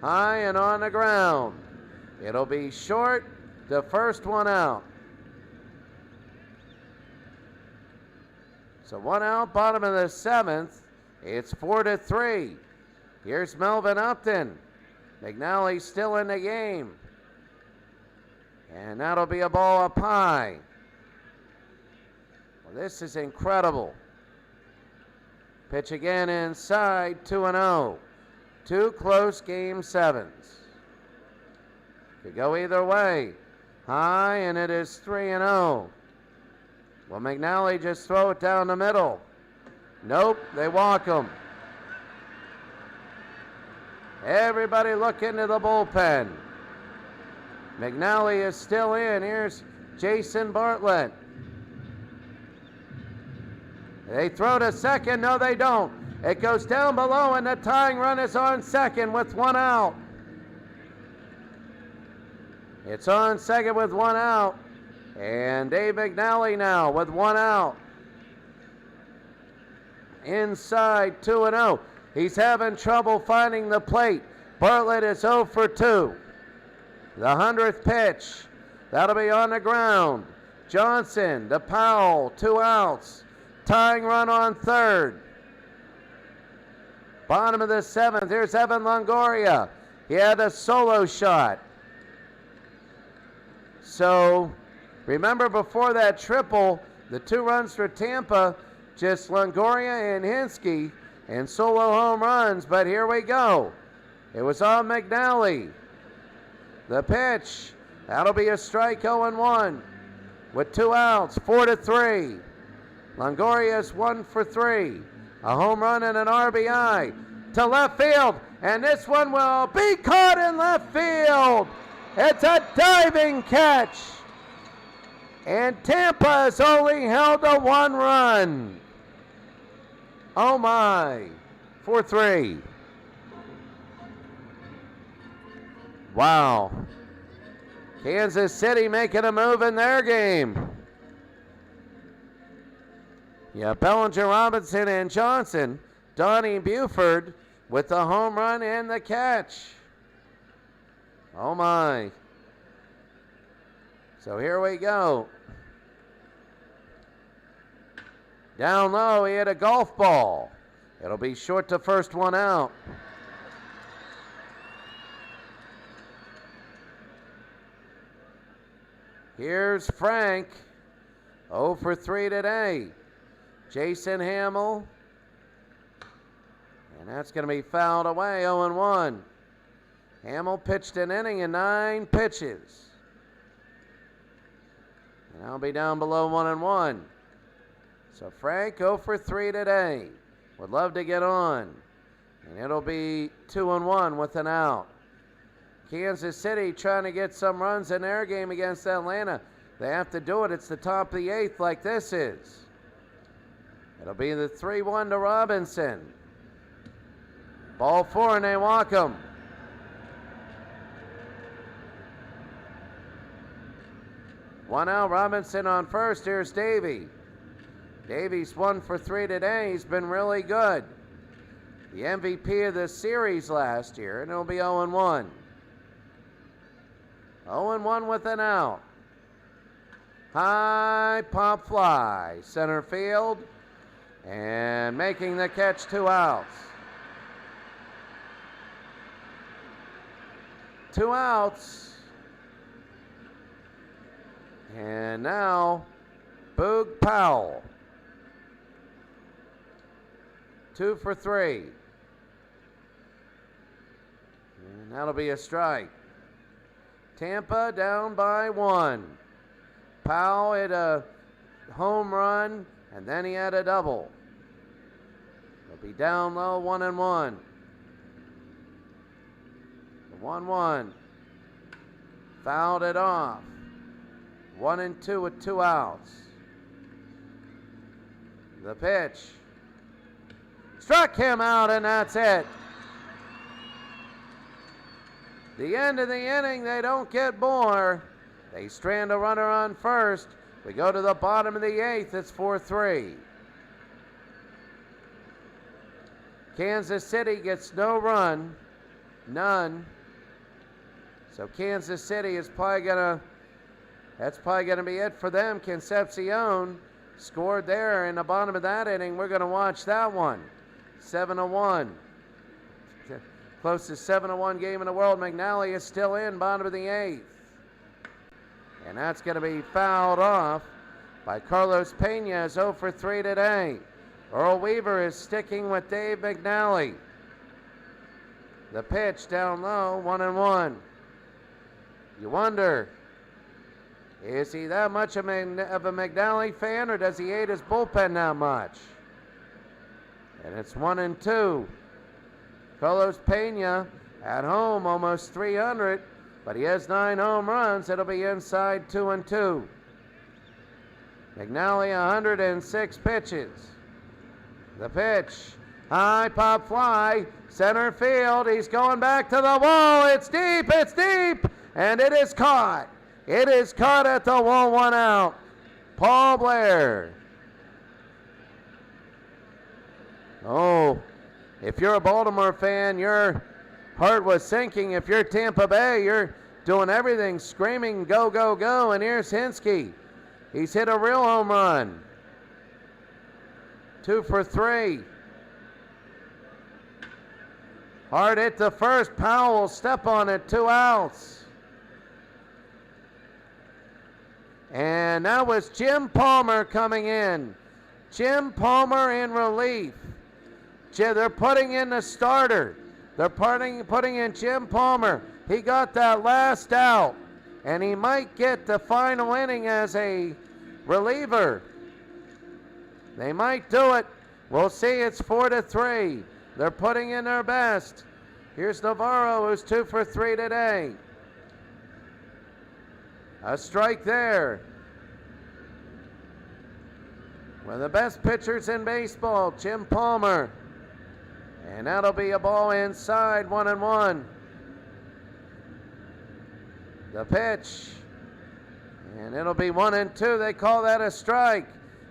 High and on the ground. It'll be short, the first one out. So 1 out, bottom of the 7th. It's 4-3. Here's Melvin Upton. McNally still in the game. And that'll be a ball up high. Well, this is incredible. Pitch again inside, 2-0. 2 close game 7s. Could go either way. High, and it is 3-0. Will McNally just throw it down the middle? Nope, they walk him. Everybody look into the bullpen. McNally is still in. Here's Jason Bartlett. They throw to second. No, they don't. It goes down below, and the tying run is on second with 1 out. It's on second with 1 out. And Dave McNally now with 1 out. Inside, 2-0. He's having trouble finding the plate. Bartlett is 0 for 2. The 100th pitch. That'll be on the ground. Johnson to Powell, 2 outs. Tying run on third. Bottom of the 7th, here's Evan Longoria. He had a solo shot. So, remember before that triple, the 2 runs for Tampa, just Longoria and Hinske, and solo home runs, but here we go. It was on McNally. The pitch, that'll be a strike 0-1 with 2 outs, 4-3. Longoria's 1 for 3. A home run and an RBI to left field, and this one will be caught in left field. It's a diving catch, and Tampa has only held to 1 run. Oh my, 4-3. Wow. Kansas City making a move in their game. Yeah, Bellinger, Robinson, and Johnson. Donnie Buford with the home run and the catch. Oh my. So here we go. Down low, he hit a golf ball. It'll be short to first, 1 out. Here's Frank, 0 for 3 today. Jason Hamill, and that's going to be fouled away, 0-1. Hamill pitched an inning and 9 pitches. And I'll be down below 1-1. So Frank, 0 for 3 today. Would love to get on. And it'll be 2-1 with an out. Kansas City trying to get some runs in their game against Atlanta. They have to do it. It's the top of the 8th like this is. It'll be the 3-1 to Robinson. Ball 4 and they walk him. One out, Robinson on first. Here's Davey. Davey's 1 for 3 today. He's been really good. The MVP of the series last year, and it'll be 0-1. 0-1 with an out. High pop fly, center field, and making the catch, 2 outs. 2 outs. And now, Boog Powell. 2 for 3. And that'll be a strike. Tampa down by 1. Powell hit a home run, and then he had a double. He'll be down low, 1-1. The 1-1. Fouled it off. 1-2 with 2 outs. The pitch. Struck him out, and that's it. The end of the inning, they don't get more. They strand a runner on first. We go to the bottom of the 8th. It's 4-3. Kansas City gets no run. None. So Kansas City is probably that's probably gonna be it for them. Concepcion scored there in the bottom of that inning. We're gonna watch that one. 7-1. Closest 7-1 game in the world. McNally is still in, bottom of the 8th. And that's going to be fouled off by Carlos Pena, 0 for 3 today. Earl Weaver is sticking with Dave McNally. The pitch down low, 1-1. You wonder, is he that much of a McNally fan, or does he hate his bullpen that much? And it's 1-2. Carlos Pena at home, almost 300, but he has 9 home runs. It'll be inside 2-2. McNally 106 pitches. The pitch, high pop fly, center field. He's going back to the wall. It's deep, and it is caught. It is caught at the wall, 1 out. Paul Blair. Oh, if you're a Baltimore fan, your heart was sinking. If you're Tampa Bay, doing everything, screaming, go, go, go. And here's Hinsky. He's hit a real home run. 2 for 3. Hard hit to first. Powell will step on it. 2 outs. And that was Jim Palmer coming in. Jim Palmer in relief. They're putting in the starter. They're putting in Jim Palmer. He got that last out, and he might get the final inning as a reliever. They might do it. We'll see. It's 4-3. They're putting in their best. Here's Navarro, who's 2 for 3 today. A strike there. One of the best pitchers in baseball, Jim Palmer. And that'll be a ball inside, 1-1. The pitch. And it'll be 1-2. They call that a strike.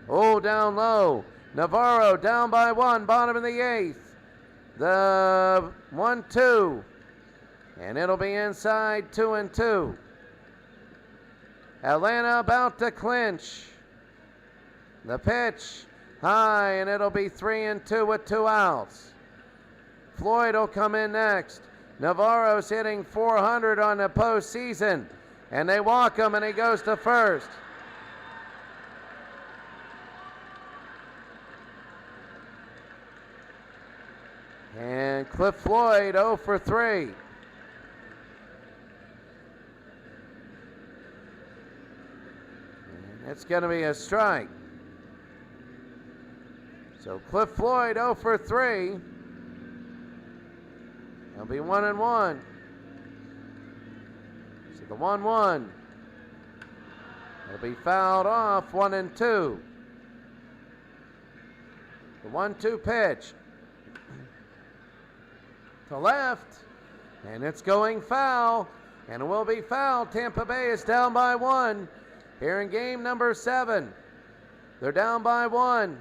Oh, down low. Navarro down by 1, bottom of the 8th. The 1-2. And it'll be inside, 2-2. Atlanta about to clinch. The pitch high, and it'll be 3-2 with 2 outs. Floyd will come in next. Navarro's hitting .400 on the postseason, and they walk him, and he goes to first. And Cliff Floyd 0 for 3. And it's going to be a strike. So Cliff Floyd 0 for 3. It'll be 1-1. So the 1-1. It'll be fouled off, 1-2. The 1-2 pitch. To left. And it's going foul. And it will be foul. Tampa Bay is down by 1. Here in game number 7. They're down by 1.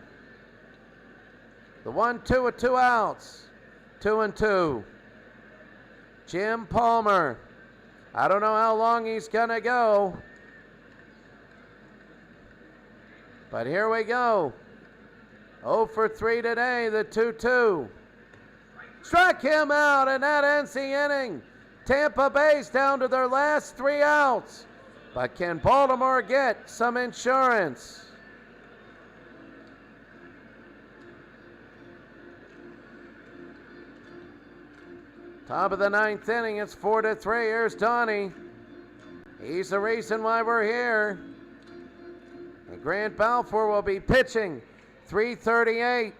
The 1-2 with 2 outs. 2-2. Jim Palmer. I don't know how long he's going to go. But here we go. 0 for 3 today, the 2-2. Struck him out, and that ends the inning. Tampa Bay's down to their last 3 outs. But can Baltimore get some insurance? Top of the 9th inning, it's 4-3. Here's Donnie. He's the reason why we're here. And Grant Balfour will be pitching. 3:38.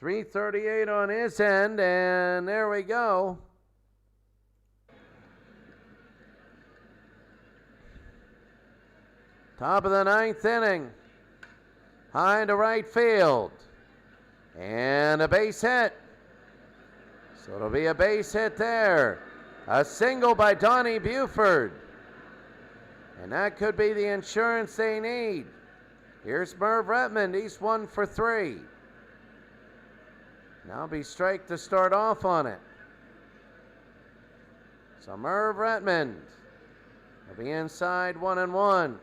.338 on his end, and there we go. Top of the 9th inning. High into right field. And a base hit. So it'll be a base hit there. A single by Donnie Buford. And that could be the insurance they need. Here's Merv Redmond. He's 1 for 3. Now be strike to start off on it. So Merv Redmond will be inside, 1-1.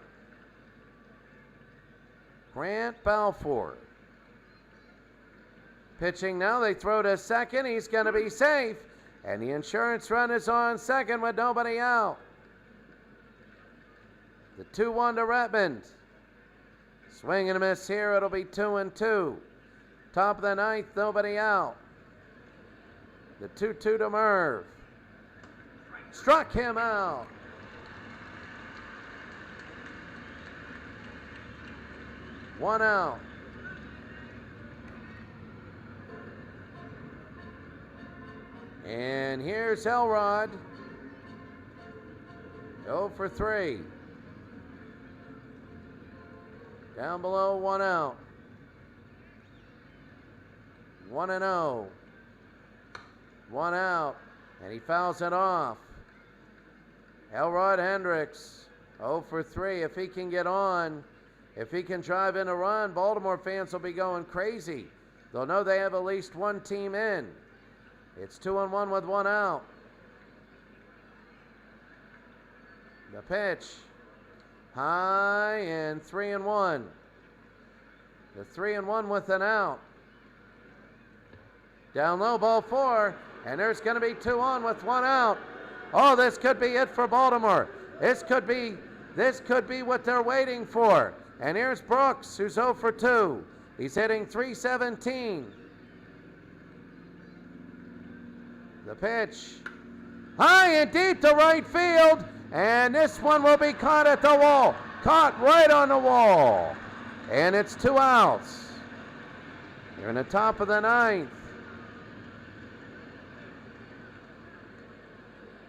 Grant Balfour. Pitching now, they throw to second. He's going to be safe. And the insurance run is on second with nobody out. The 2-1 to Redmond. Swing and a miss here. It'll be 2-2. Top of the 9th, nobody out. The 2-2 to Merv. Struck him out. One out. And here's Elrod. 0 for 3. Down below, 1 out. 1-0. 1 out. And he fouls it off. Elrod Hendricks, 0 for 3. If he can get on, If he can drive in a run, Baltimore fans will be going crazy. They'll know they have at least one team in. It's 2-1 with one out. The pitch. High and 3-1. The 3-1 with an out. Down low, ball 4, and there's going to be 2 on with 1 out. Oh, this could be it for Baltimore. This could be what they're waiting for. And here's Brooks, who's 0 for 2. He's hitting .317. The pitch. High and deep to right field. And this one will be caught at the wall. Caught right on the wall. And it's 2 outs. You're in the top of the 9th.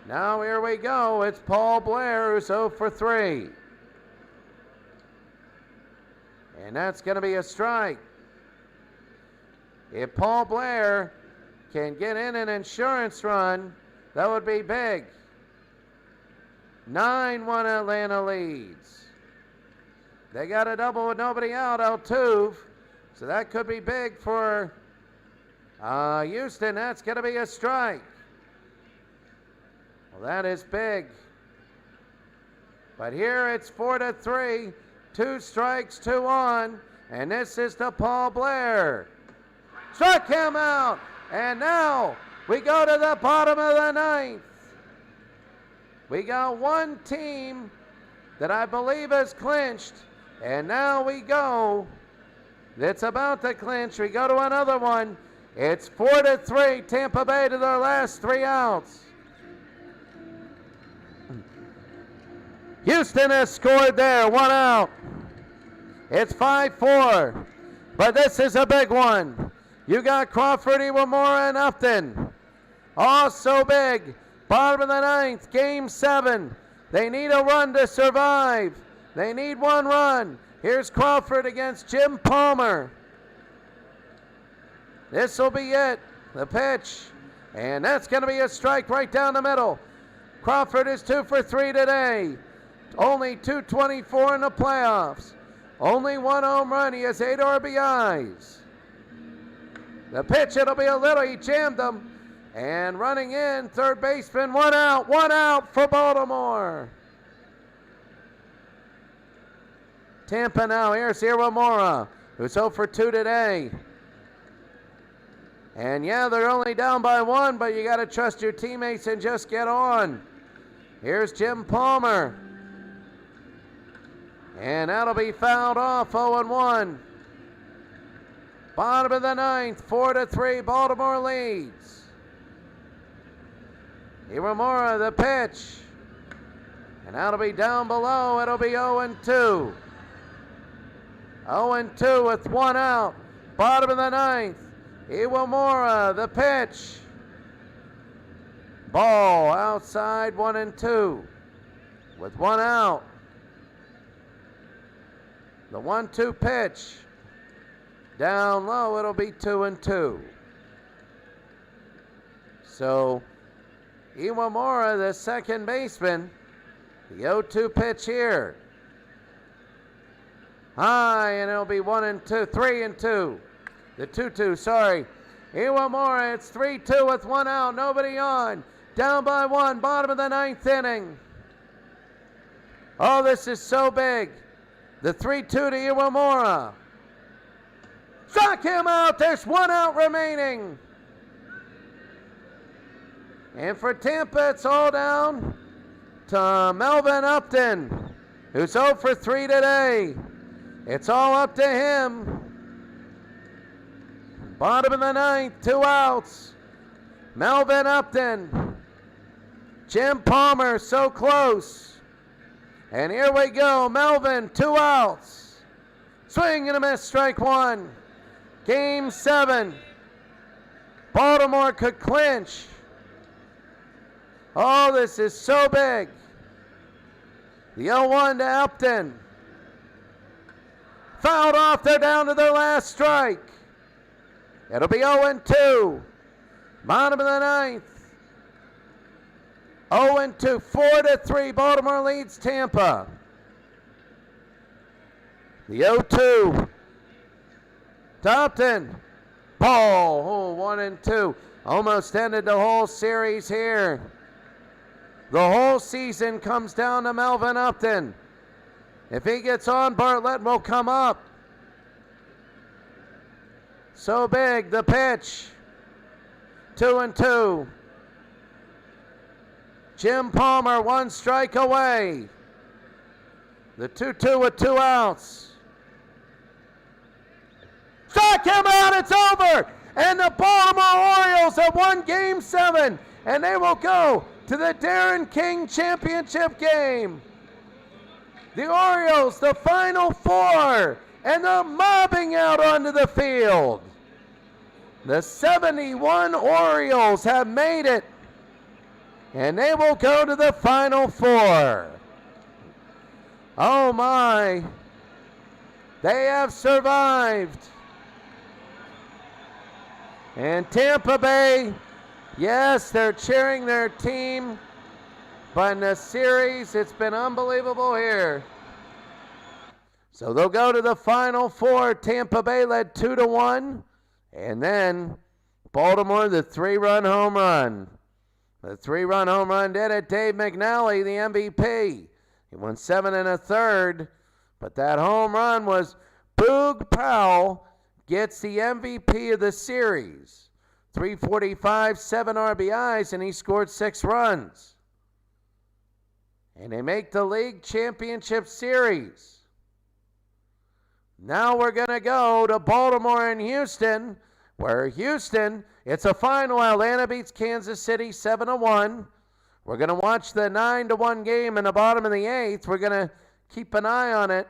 Now here we go. It's Paul Blair, who's 0 for 3. And that's going to be a strike. If Paul Blair can get in an insurance run, that would be big. 9-1 Atlanta leads. They got a double with nobody out, Altuve. So that could be big for Houston. That's going to be a strike. Well, that is big. But here it's 4-3. 2 strikes, 2 on. And this is to Paul Blair. Struck him out. And now we go to the bottom of the 9th. We got one team that I believe is clinched. And now we go. It's about to clinch. We go to another one. It's 4-3. Tampa Bay to their last 3 outs. Houston has scored there. 1 out. It's 5-4. But this is a big one. You got Crawford, Iwamura, and Upton. Oh, so big. Bottom of the 9th, game 7. They need a run to survive. They need 1 run. Here's Crawford against Jim Palmer. This will be it. The pitch. And that's going to be a strike right down the middle. Crawford is 2 for 3 today. Only .224 in the playoffs. Only 1 home run. He has 8 RBIs. The pitch, it'll be a little. He jammed them. And running in, third baseman, 1 out. 1 out for Baltimore. Tampa now. Here's Iwamura, who's 0 for 2 today. And yeah, they're only down by 1, but you got to trust your teammates and just get on. Here's Jim Palmer. And that'll be fouled off, 0-1. Bottom of the 9th, 4-3, Baltimore leads. Iwamura, the pitch. And that'll be down below, it'll be 0-2. 0-2 with 1 out. Bottom of the 9th, Iwamura, the pitch. Ball outside, 1-2 with 1 out. The 1-2 pitch. Down low, it'll be 2-2. So, Iwamura, the second baseman, the 0-2 pitch here. High, and it'll be 1-2, 3-2. The 2-2, sorry. Iwamura, it's 3-2 with 1 out, nobody on. Down by 1, bottom of the 9th inning. Oh, this is so big. The 3-2 to Iwamura. Struck him out. There's 1 out remaining. And for Tampa, it's all down to Melvin Upton, who's 0 for 3 today. It's all up to him. Bottom of the 9th, 2 outs. Melvin Upton. Jim Palmer, so close. And here we go, Melvin, 2 outs. Swing and a miss, strike 1. Game 7. Baltimore could clinch. Oh, this is so big. The 0-1 to Upton. Fouled off, they're down to their last strike. It'll be 0-2. Bottom of the 9th. 0-2, 4-3, Baltimore leads Tampa. The 0-2. Topton. Ball. 1-2. Almost ended the whole series here. The whole season comes down to Melvin Upton. If he gets on, Bartlett will come up. So big, the pitch. 2-2. Jim Palmer, 1 strike away. The 2-2 with 2 outs. Strike him out, it's over! And the Baltimore Orioles have won Game 7, and they will go to the Darren King Championship game. The Orioles, the Final 4, and they're mobbing out onto the field. The 71 Orioles have made it, and they will go to the Final 4. Oh my, they have survived. And Tampa Bay, yes, they're cheering their team, but in the series, it's been unbelievable here. So they'll go to the Final 4. Tampa Bay led 2-1, and then Baltimore, the 3-run home run. The 3-run home run did it. Dave McNally, the MVP. He won 7 1/3, but that home run was Boog Powell gets the MVP of the series. 345, 7 RBIs, and he scored 6 runs. And they make the league championship series. Now we're going to go to Baltimore and Houston, where Houston, it's a final. Atlanta beats Kansas City 7-1. We're going to watch the 9-1 game in the bottom of the 8th. We're going to keep an eye on it.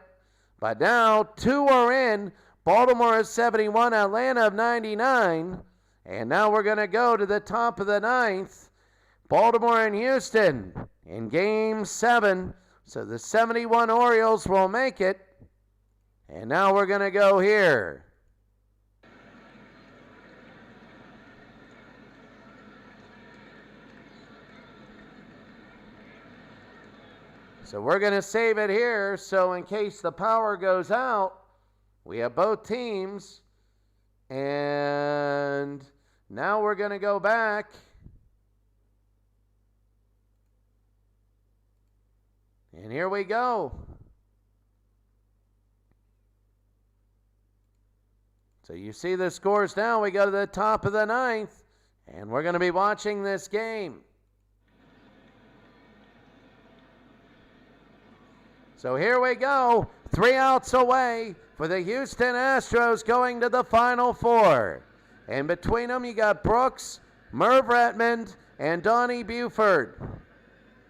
But now 2 are in. Baltimore is 71, Atlanta of 99. And now we're going to go to the top of the 9th. Baltimore and Houston in Game 7. So the 71 Orioles will make it. And now we're going to go here. So we're going to save it here, so in case the power goes out, we have both teams. And now we're going to go back. And here we go. So you see the scores now. We go to the top of the 9th, and we're going to be watching this game. So here we go, 3 outs away for the Houston Astros going to the Final 4. And between them you got Brooks, Merv Redmond, and Donnie Buford.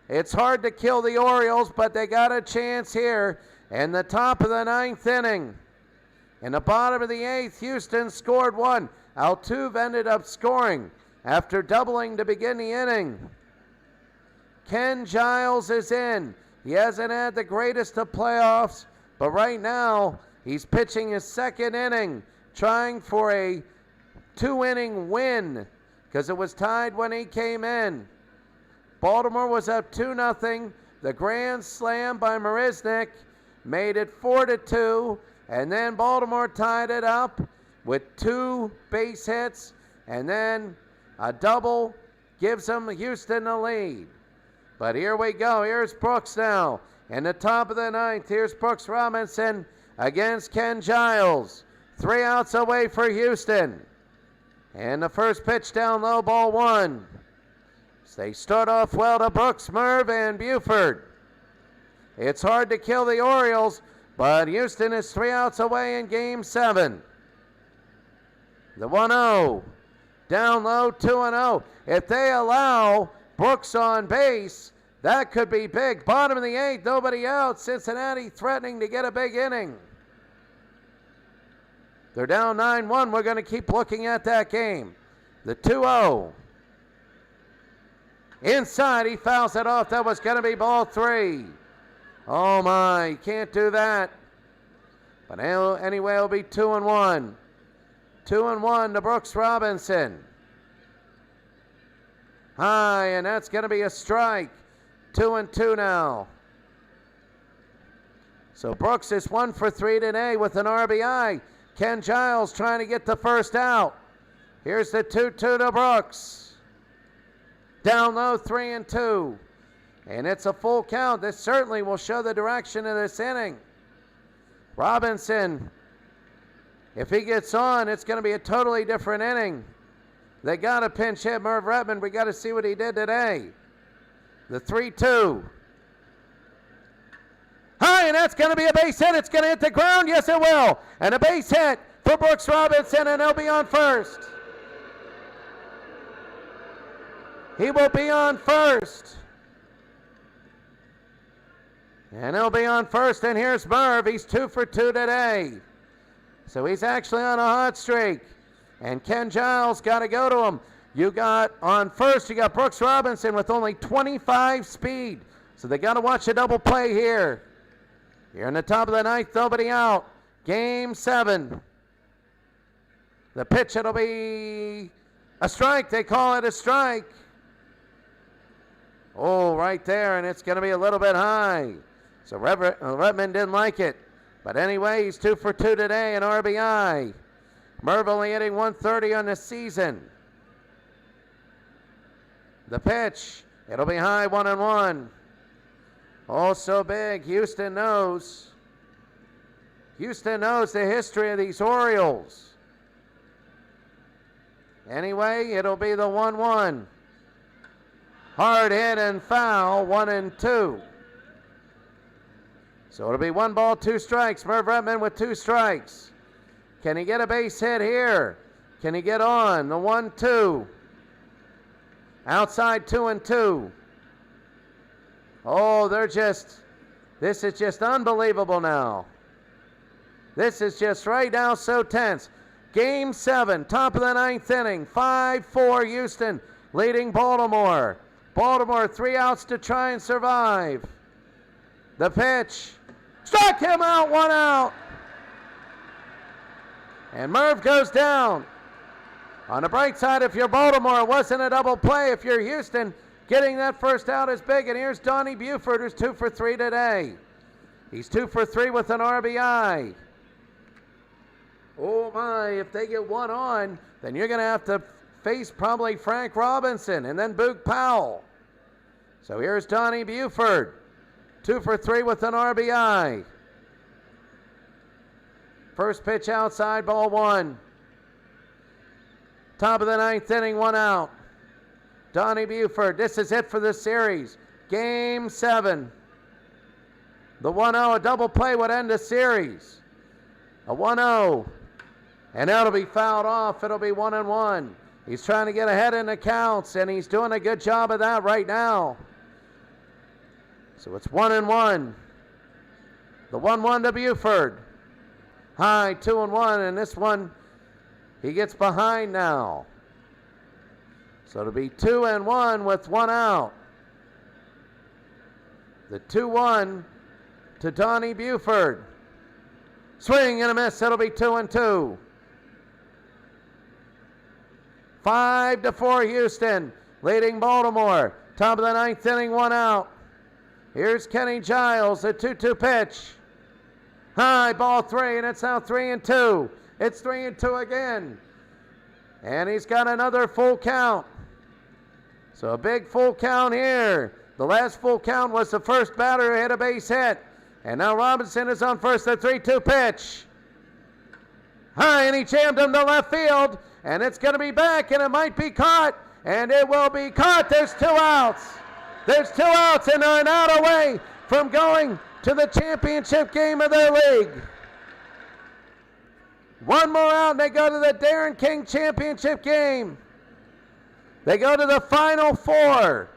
It's hard to kill the Orioles, but they got a chance here in the top of the 9th inning. In the bottom of the 8th, Houston scored 1. Altuve ended up scoring after doubling to begin the inning. Ken Giles is in. He hasn't had the greatest of playoffs, but right now he's pitching his 2nd inning, trying for a 2-inning win because it was tied when he came in. Baltimore was up 2-0. The grand slam by Marisnick made it 4-2, and then Baltimore tied it up with 2 base hits, and then a double gives them Houston the lead. But here we go. Here's Brooks now. In the top of the 9th, here's Brooks Robinson against Ken Giles. 3 outs away for Houston. And the first pitch down low, ball 1. So they start off well to Brooks, Merv, and Buford. It's hard to kill the Orioles, but Houston is 3 outs away in Game 7. The 1-0. Down low, 2-0. If they allow Brooks on base, that could be big. Bottom of the 8th, nobody out. Cincinnati threatening to get a big inning. They're down 9-1. We're going to keep looking at that game. The 2-0. Inside, he fouls it off. That was going to be ball 3. Oh my, you can't do that. But anyway, it'll be 2-1. 2-1 to Brooks Robinson. High, and that's going to be a strike. 2-2 now. So Brooks is 1 for 3 today with an RBI. Ken Giles trying to get the first out. Here's the 2-2 to Brooks. Down low, 3-2. And it's a full count. This certainly will show the direction of this inning. Robinson, if he gets on, it's going to be a totally different inning. They got a pinch hit Merv Redmond. We got to see what he did today. The 3-2. High, and that's going to be a base hit. It's going to hit the ground. Yes, it will. And a base hit for Brooks Robinson, and he'll be on first. He will be on first. And he'll be on first, and here's Merv. He's 2 for 2 today. So he's actually on a hot streak. And Ken Giles got to go to him. You got on first, you got Brooks Robinson with only 25 speed. So they got to watch a double play here. Here in the top of the ninth, nobody out. Game 7. The pitch, it'll be a strike. They call it a strike. Oh, right there, and it's going to be a little bit high. So Redmond didn't like it. But anyway, he's 2 for 2 today in RBI. Merv only hitting 130 on the season. The pitch, it'll be high, 1-1. Oh, so big. Houston knows. Houston knows the history of these Orioles. Anyway, it'll be the 1-1. Hard hit and foul, 1-2. So it'll be 1 ball, 2 strikes. Merv Redmond with 2 strikes. Can he get a base hit here? Can he get on? The 1-2. Outside, 2-2. Oh, this is just unbelievable now. This is just right now so tense. Game 7, top of the 9th inning. 5-4 Houston leading Baltimore. Baltimore 3 outs to try and survive. The pitch. Struck him out, 1 out. And Merv goes down. On the bright side, if you're Baltimore, it wasn't a double play. If you're Houston, getting that first out is big. And here's Donnie Buford, who's 2 for 3 today. He's 2 for 3 with an RBI. Oh my, if they get 1 on, then you're going to have to face probably Frank Robinson and then Boog Powell. So here's Donnie Buford, 2 for 3 with an RBI. First pitch outside, ball 1. Top of the 9th inning, 1 out. Donnie Buford, this is it for the series. Game 7. The 1-0, a double play would end the series. A 1-0. And that'll be fouled off. It'll be 1-1. He's trying to get ahead in the counts, and he's doing a good job of that right now. So it's 1-1. The 1-1 to Buford. High, 2-1, and this one, he gets behind now. So it'll be 2-1 with 1 out. The 2-1 to Donnie Buford. Swing and a miss. It'll be 2-2. 5-4 Houston, leading Baltimore. Top of the 9th inning, 1 out. Here's Kenny Giles, a 2-2 pitch. High, ball 3, and it's now 3-2. It's 3-2 again. And he's got another full count. So a big full count here. The last full count was the first batter who hit a base hit. And now Robinson is on first, the 3-2 pitch. High, and he jammed him to left field. And it's going to be back, and it might be caught. And it will be caught. There's 2 outs. There's 2 outs, and they're an out away from going to the championship game of their league. 1 more out, and they go to the Darren King championship game. They go to the Final 4.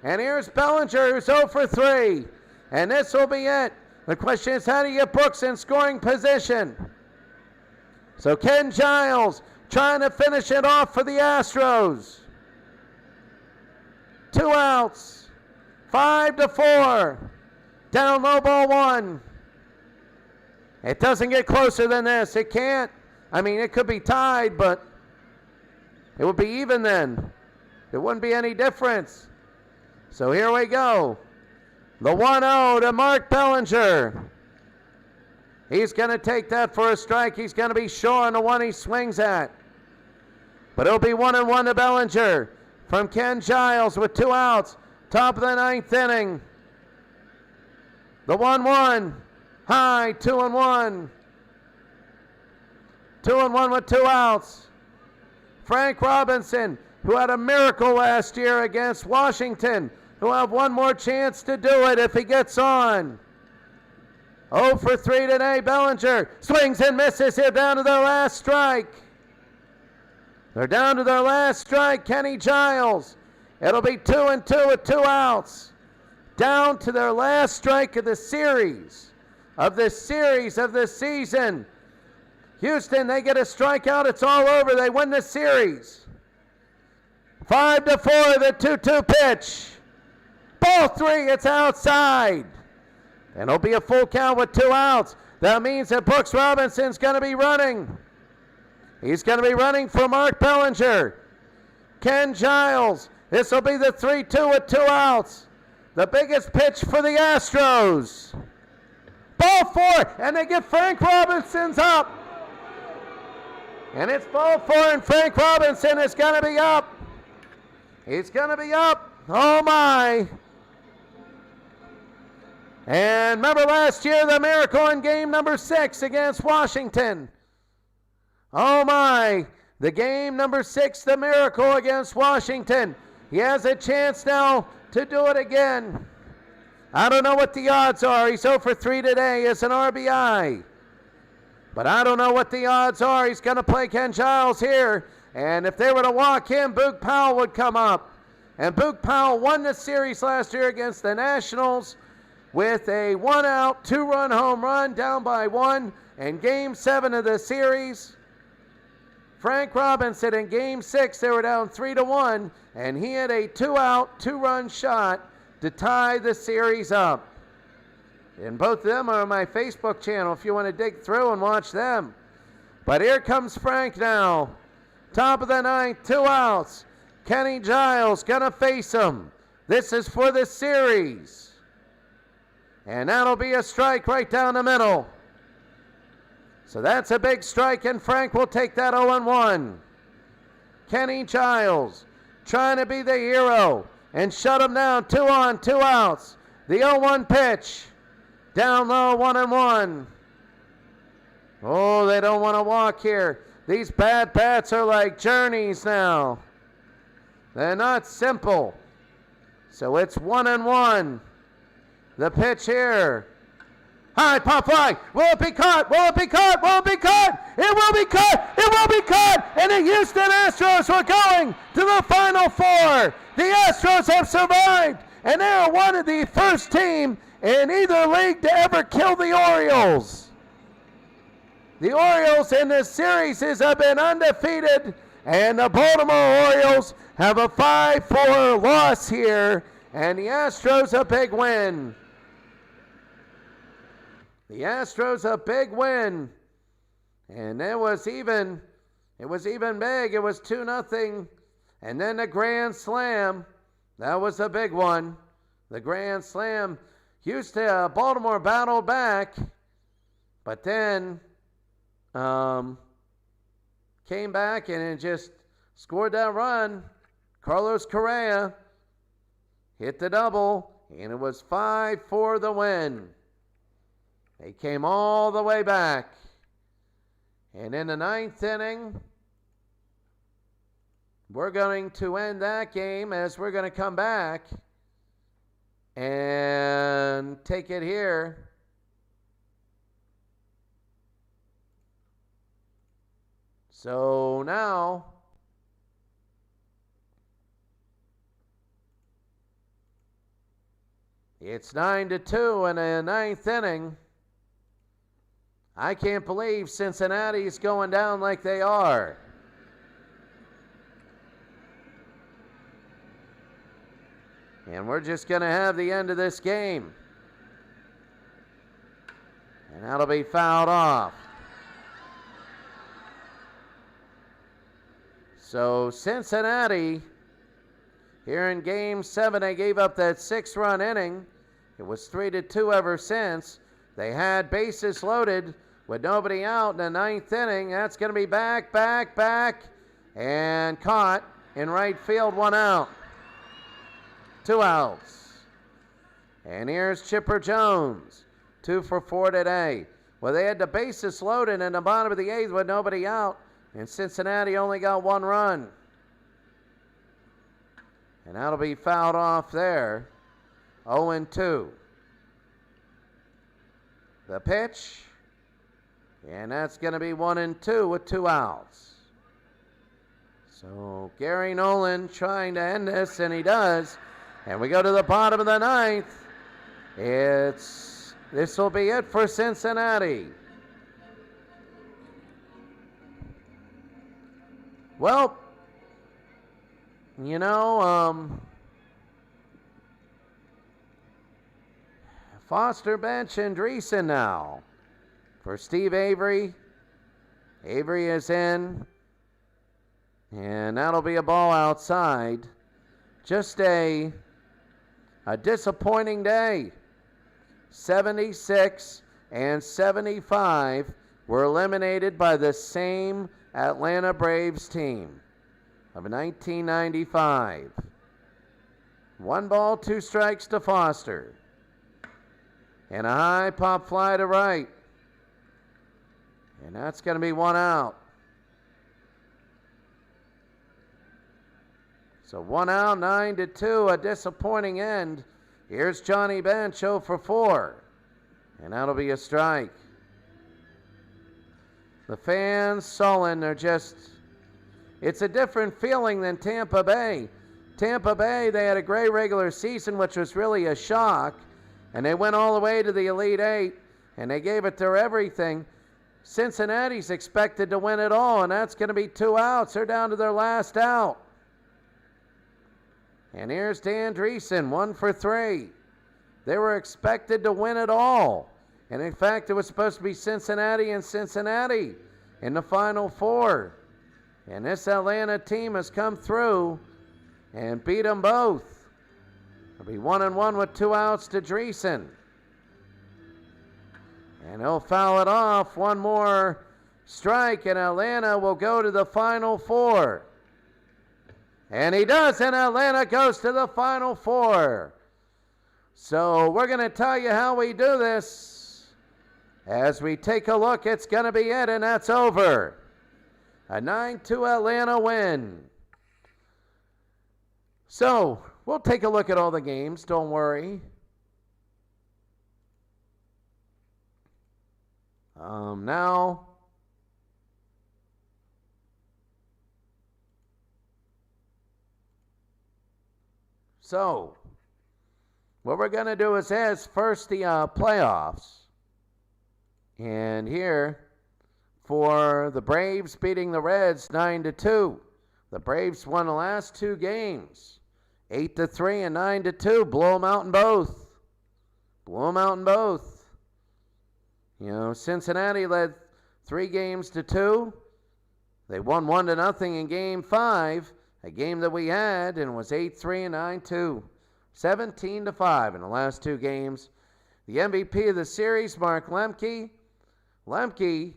And here's Bellinger, who's 0 for 3. And this will be it. The question is, how do you get Brooks in scoring position? So Ken Giles trying to finish it off for the Astros. 2 outs. 5-4. Down low, ball 1. It doesn't get closer than this. It can't. I mean, it could be tied, but it would be even then. There wouldn't be any difference. So here we go. The 1-0 to Mark Bellinger. He's going to take that for a strike. He's going to be sure on the one he swings at. But it'll be 1-1 to Bellinger from Ken Giles with 2 outs. Top of the 9th inning. The 1-1. High, 2-1. 2-1 with 2 outs. Frank Robinson, who had a miracle last year against Washington, who will have one more chance to do it if he gets on. 0 for 3 today. Bellinger swings and misses here down to their last strike. They're down to their last strike, Kenny Giles. It'll be 2-2 with 2 outs. Down to their last strike of the series, of the season. Houston, they get a strikeout. It's all over. They win the series. 5-4, the 2-2 pitch. Ball 3, it's outside. And it'll be a full count with 2 outs. That means that Brooks Robinson's going to be running. He's going to be running for Mark Bellinger. Ken Giles. This will be the 3-2 with 2 outs. The biggest pitch for the Astros. Ball 4, and they get Frank Robinson's up. And it's ball 4, and Frank Robinson is going to be up. He's going to be up. Oh, my. And remember last year, the miracle in game number 6 against Washington. Oh, my. The game number 6, the miracle against Washington. He has a chance now to do it again. I don't know what the odds are. He's 0 for 3 today as an RBI. But I don't know what the odds are. He's going to play Ken Giles here. And if they were to walk him, Boog Powell would come up. And Boog Powell won the series last year against the Nationals with a 1-out, 2-run home run down by 1 in Game 7 of the series. Frank Robinson in Game 6, they were down 3-1, and he had a 2-out, 2-run shot to tie the series up. And both of them are on my Facebook channel if you want to dig through and watch them. But here comes Frank now. Top of the 9th, 2 outs. Kenny Giles gonna face him. This is for the series. And that'll be a strike right down the middle. So that's a big strike, and Frank will take that 0-1. Kenny Giles trying to be the hero and shut him down. 2 on, 2 outs. The 0-1 pitch. Down low, 1-1. Oh, they don't want to walk here. These bad bats are like journeys now. They're not simple. So it's 1-1. The pitch here. High pop fly. Will it be caught? Will it be caught? Will it be caught? It will be caught. It will be caught. And the Houston Astros are going to the Final Four. The Astros have survived, and they are one of the first team in either league to ever kill the Orioles. The Orioles in this series have been undefeated, and the Baltimore Orioles have a 5-4 loss here, and the Astros a big win. The Astros a big win, and it was even big. It was 2-0, and then the grand slam. That was a big one. The grand slam. Houston, Baltimore battled back, but then came back and just scored that run. Carlos Correa hit the double, and it was 5-4 the win. They came all the way back. And in the 9th inning, we're going to end that game as we're going to come back and take it here. So now it's 9-2 in the 9th inning. I can't believe Cincinnati's going down like they are. And we're just going to have the end of this game. And that'll be fouled off. So Cincinnati, here in Game 7, they gave up that 6-run inning. It was 3-2 ever since. They had bases loaded with nobody out in the ninth inning. That's going to be back, and caught in right field, 1 out. 2 outs. And here's Chipper Jones, 2 for 4 today. Well, they had the bases loaded in the bottom of the 8th with nobody out, and Cincinnati only got 1 run. And that'll be fouled off there. 0-2. The pitch, and that's going to be 1-2 with 2 outs. So Gary Nolan trying to end this, and he does. And we go to the bottom of the 9th. This will be it for Cincinnati. Well, you know, Foster bench and Dreesen now for Steve Avery. Avery is in, and that'll be a ball outside. Just a disappointing day. 76 and 75 were eliminated by the same Atlanta Braves team of 1995. 1 ball, 2 strikes to Foster. And a high pop fly to right. And that's going to be 1 out. So 1 out, 9-2, a disappointing end. Here's Johnny Bench, 0 for 4. And that'll be a strike. The fans sullen. It's a different feeling than Tampa Bay. Tampa Bay, they had a great regular season, which was really a shock. And they went all the way to the Elite Eight, and they gave it their everything. Cincinnati's expected to win it all, and that's going to be 2 outs. They're down to their last out. And here's Dan Dreesen, 1 for 3. They were expected to win it all. And in fact, it was supposed to be Cincinnati and Cincinnati in the Final Four. And this Atlanta team has come through and beat them both. It'll be 1-1 with 2 outs to Dreesen. And he'll foul it off. 1 more strike, and Atlanta will go to the Final Four. And he does, and Atlanta goes to the Final Four. So we're going to tell you how we do this. As we take a look, it's going to be it, and that's over. A 9-2 Atlanta win. So we'll take a look at all the games, don't worry. Now, so what we're going to do is first the playoffs. And here for the Braves beating the Reds 9-2. The Braves won the last 2 games. 8-3 and 9-2. Blow them out in both. Blow them out in both. You know, Cincinnati led 3-2. They won 1-0 in Game 5, a game that we had, and it was 8-3 and 9-2. 17-5 in the last 2 games. The MVP of the series, Mark Lemke. Lemke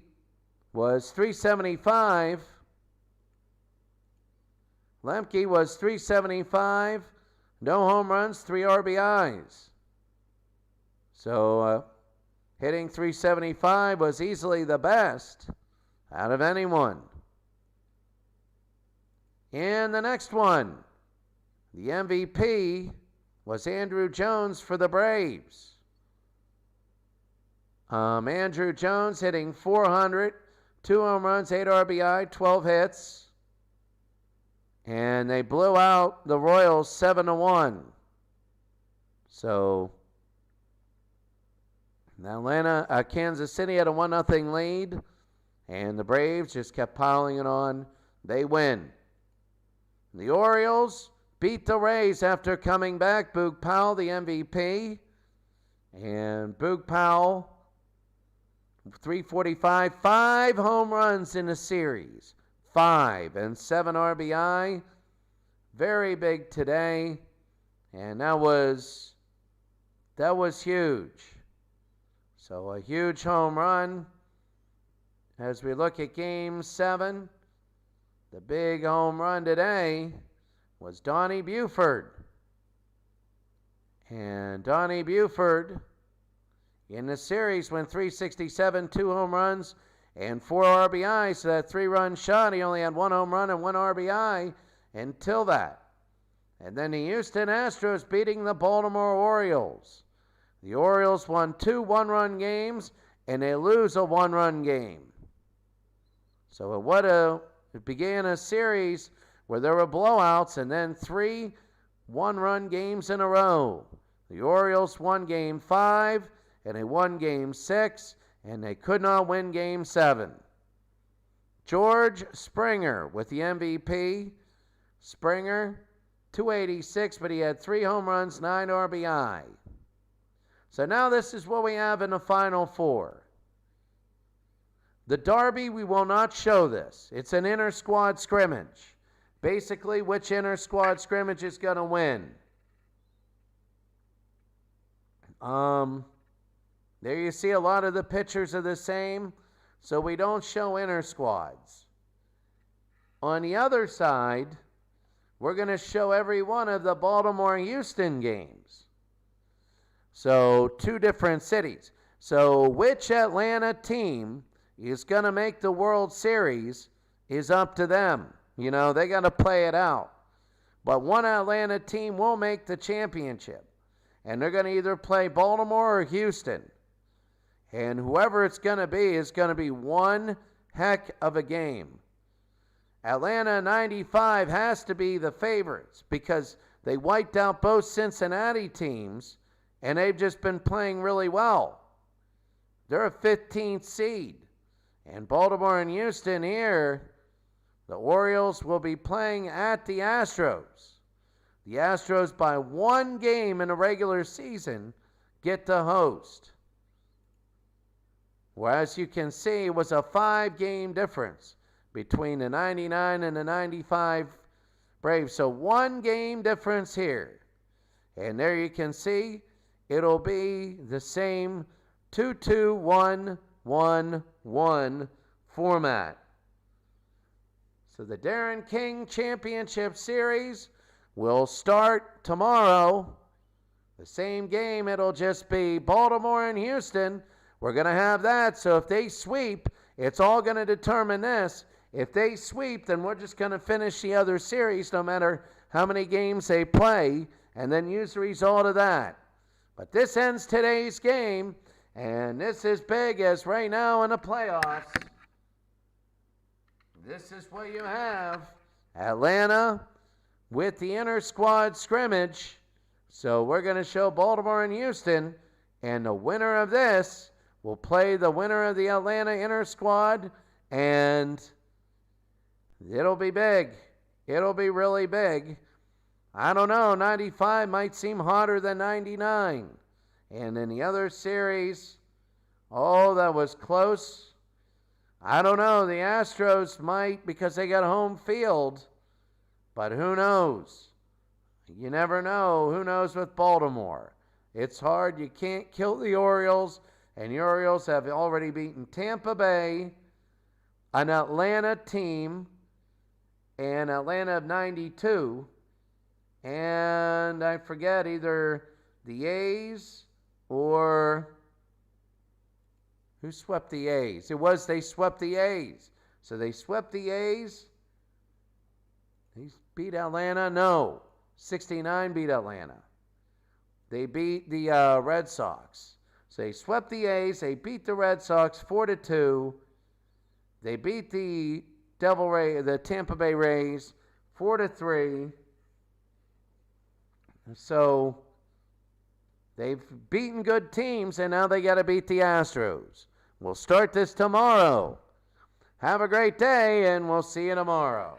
was .375. Lemke was .375. No home runs, 3 RBIs. So, hitting .375 was easily the best out of anyone. And the next one, the MVP was Andrew Jones for the Braves. Andrew Jones hitting .400, 2 home runs, 8 RBI, 12 hits. And they blew out the Royals 7-1. So Kansas City had a 1-0 lead, and the Braves just kept piling it on. They win. The Orioles beat the Rays after coming back. Boog Powell, the MVP. And Boog Powell, .345, 5 home runs in the series. 5 and 7 RBI. Very big today. And that was huge. So a huge home run. As we look at Game 7, the big home run today was Donnie Buford. And Donnie Buford in the series went 367, 2 home runs, and 4 RBI. So that 3-run shot, he only had 1 home run and 1 RBI until that. And then the Houston Astros beating the Baltimore Orioles. The Orioles won 2 one-run games, and they lose a 1-run game. So it began a series where there were blowouts and then 3 one-run games in a row. The Orioles won Game 5, and they won Game 6, and they could not win Game 7. George Springer with the MVP. Springer, 286, but he had 3 home runs, 9 RBI. So now this is what we have in the Final Four. The Derby, we will not show this. It's an inter-squad scrimmage. Basically, which inter-squad scrimmage is going to win. There you see a lot of the pictures are the same, so we don't show inter-squads. On the other side, we're going to show every one of the Baltimore-Houston games. So 2 different cities. So which Atlanta team is going to make the World Series is up to them. You know, they got to play it out. But one Atlanta team will make the championship. And they're going to either play Baltimore or Houston. And whoever it's going to be is going to be one heck of a game. Atlanta 95 has to be the favorites because they wiped out both Cincinnati teams and they've just been playing really well. They're a 15th seed. And Baltimore and Houston here, the Orioles will be playing at the Astros. The Astros, by 1 game in a regular season, get to host. Whereas you can see, it was a 5-game difference between the 99 and the 95 Braves. So 1 game difference here. And there you can see, it'll be the same 2-2-1-1-1 format. So the Darren King Championship Series will start tomorrow. The same game, it'll just be Baltimore and Houston. We're going to have that, so if they sweep, it's all going to determine this. If they sweep, then we're just going to finish the other series no matter how many games they play, and then use the result of that. But this ends today's game, and this is big as right now in the playoffs. This is what you have. Atlanta with the inter-squad scrimmage. So we're going to show Baltimore and Houston, and the winner of this will play the winner of the Atlanta inter-squad, and it'll be big. It'll be really big. I don't know, 95 might seem hotter than 99. And in the other series, oh, that was close. I don't know, the Astros might because they got home field, but who knows? You never know. Who knows with Baltimore? It's hard. You can't kill the Orioles, and the Orioles have already beaten Tampa Bay, an Atlanta team, and Atlanta of 92, and I forget either the A's or who swept the A's. They swept the A's. So they swept the A's. They beat Atlanta? No. 69 beat Atlanta. They beat the Red Sox. So they swept the A's. They beat the Red Sox 4-2. They beat the Tampa Bay Rays 4-3. So they've beaten good teams, and now they got to beat the Astros. We'll start this tomorrow. Have a great day, and we'll see you tomorrow.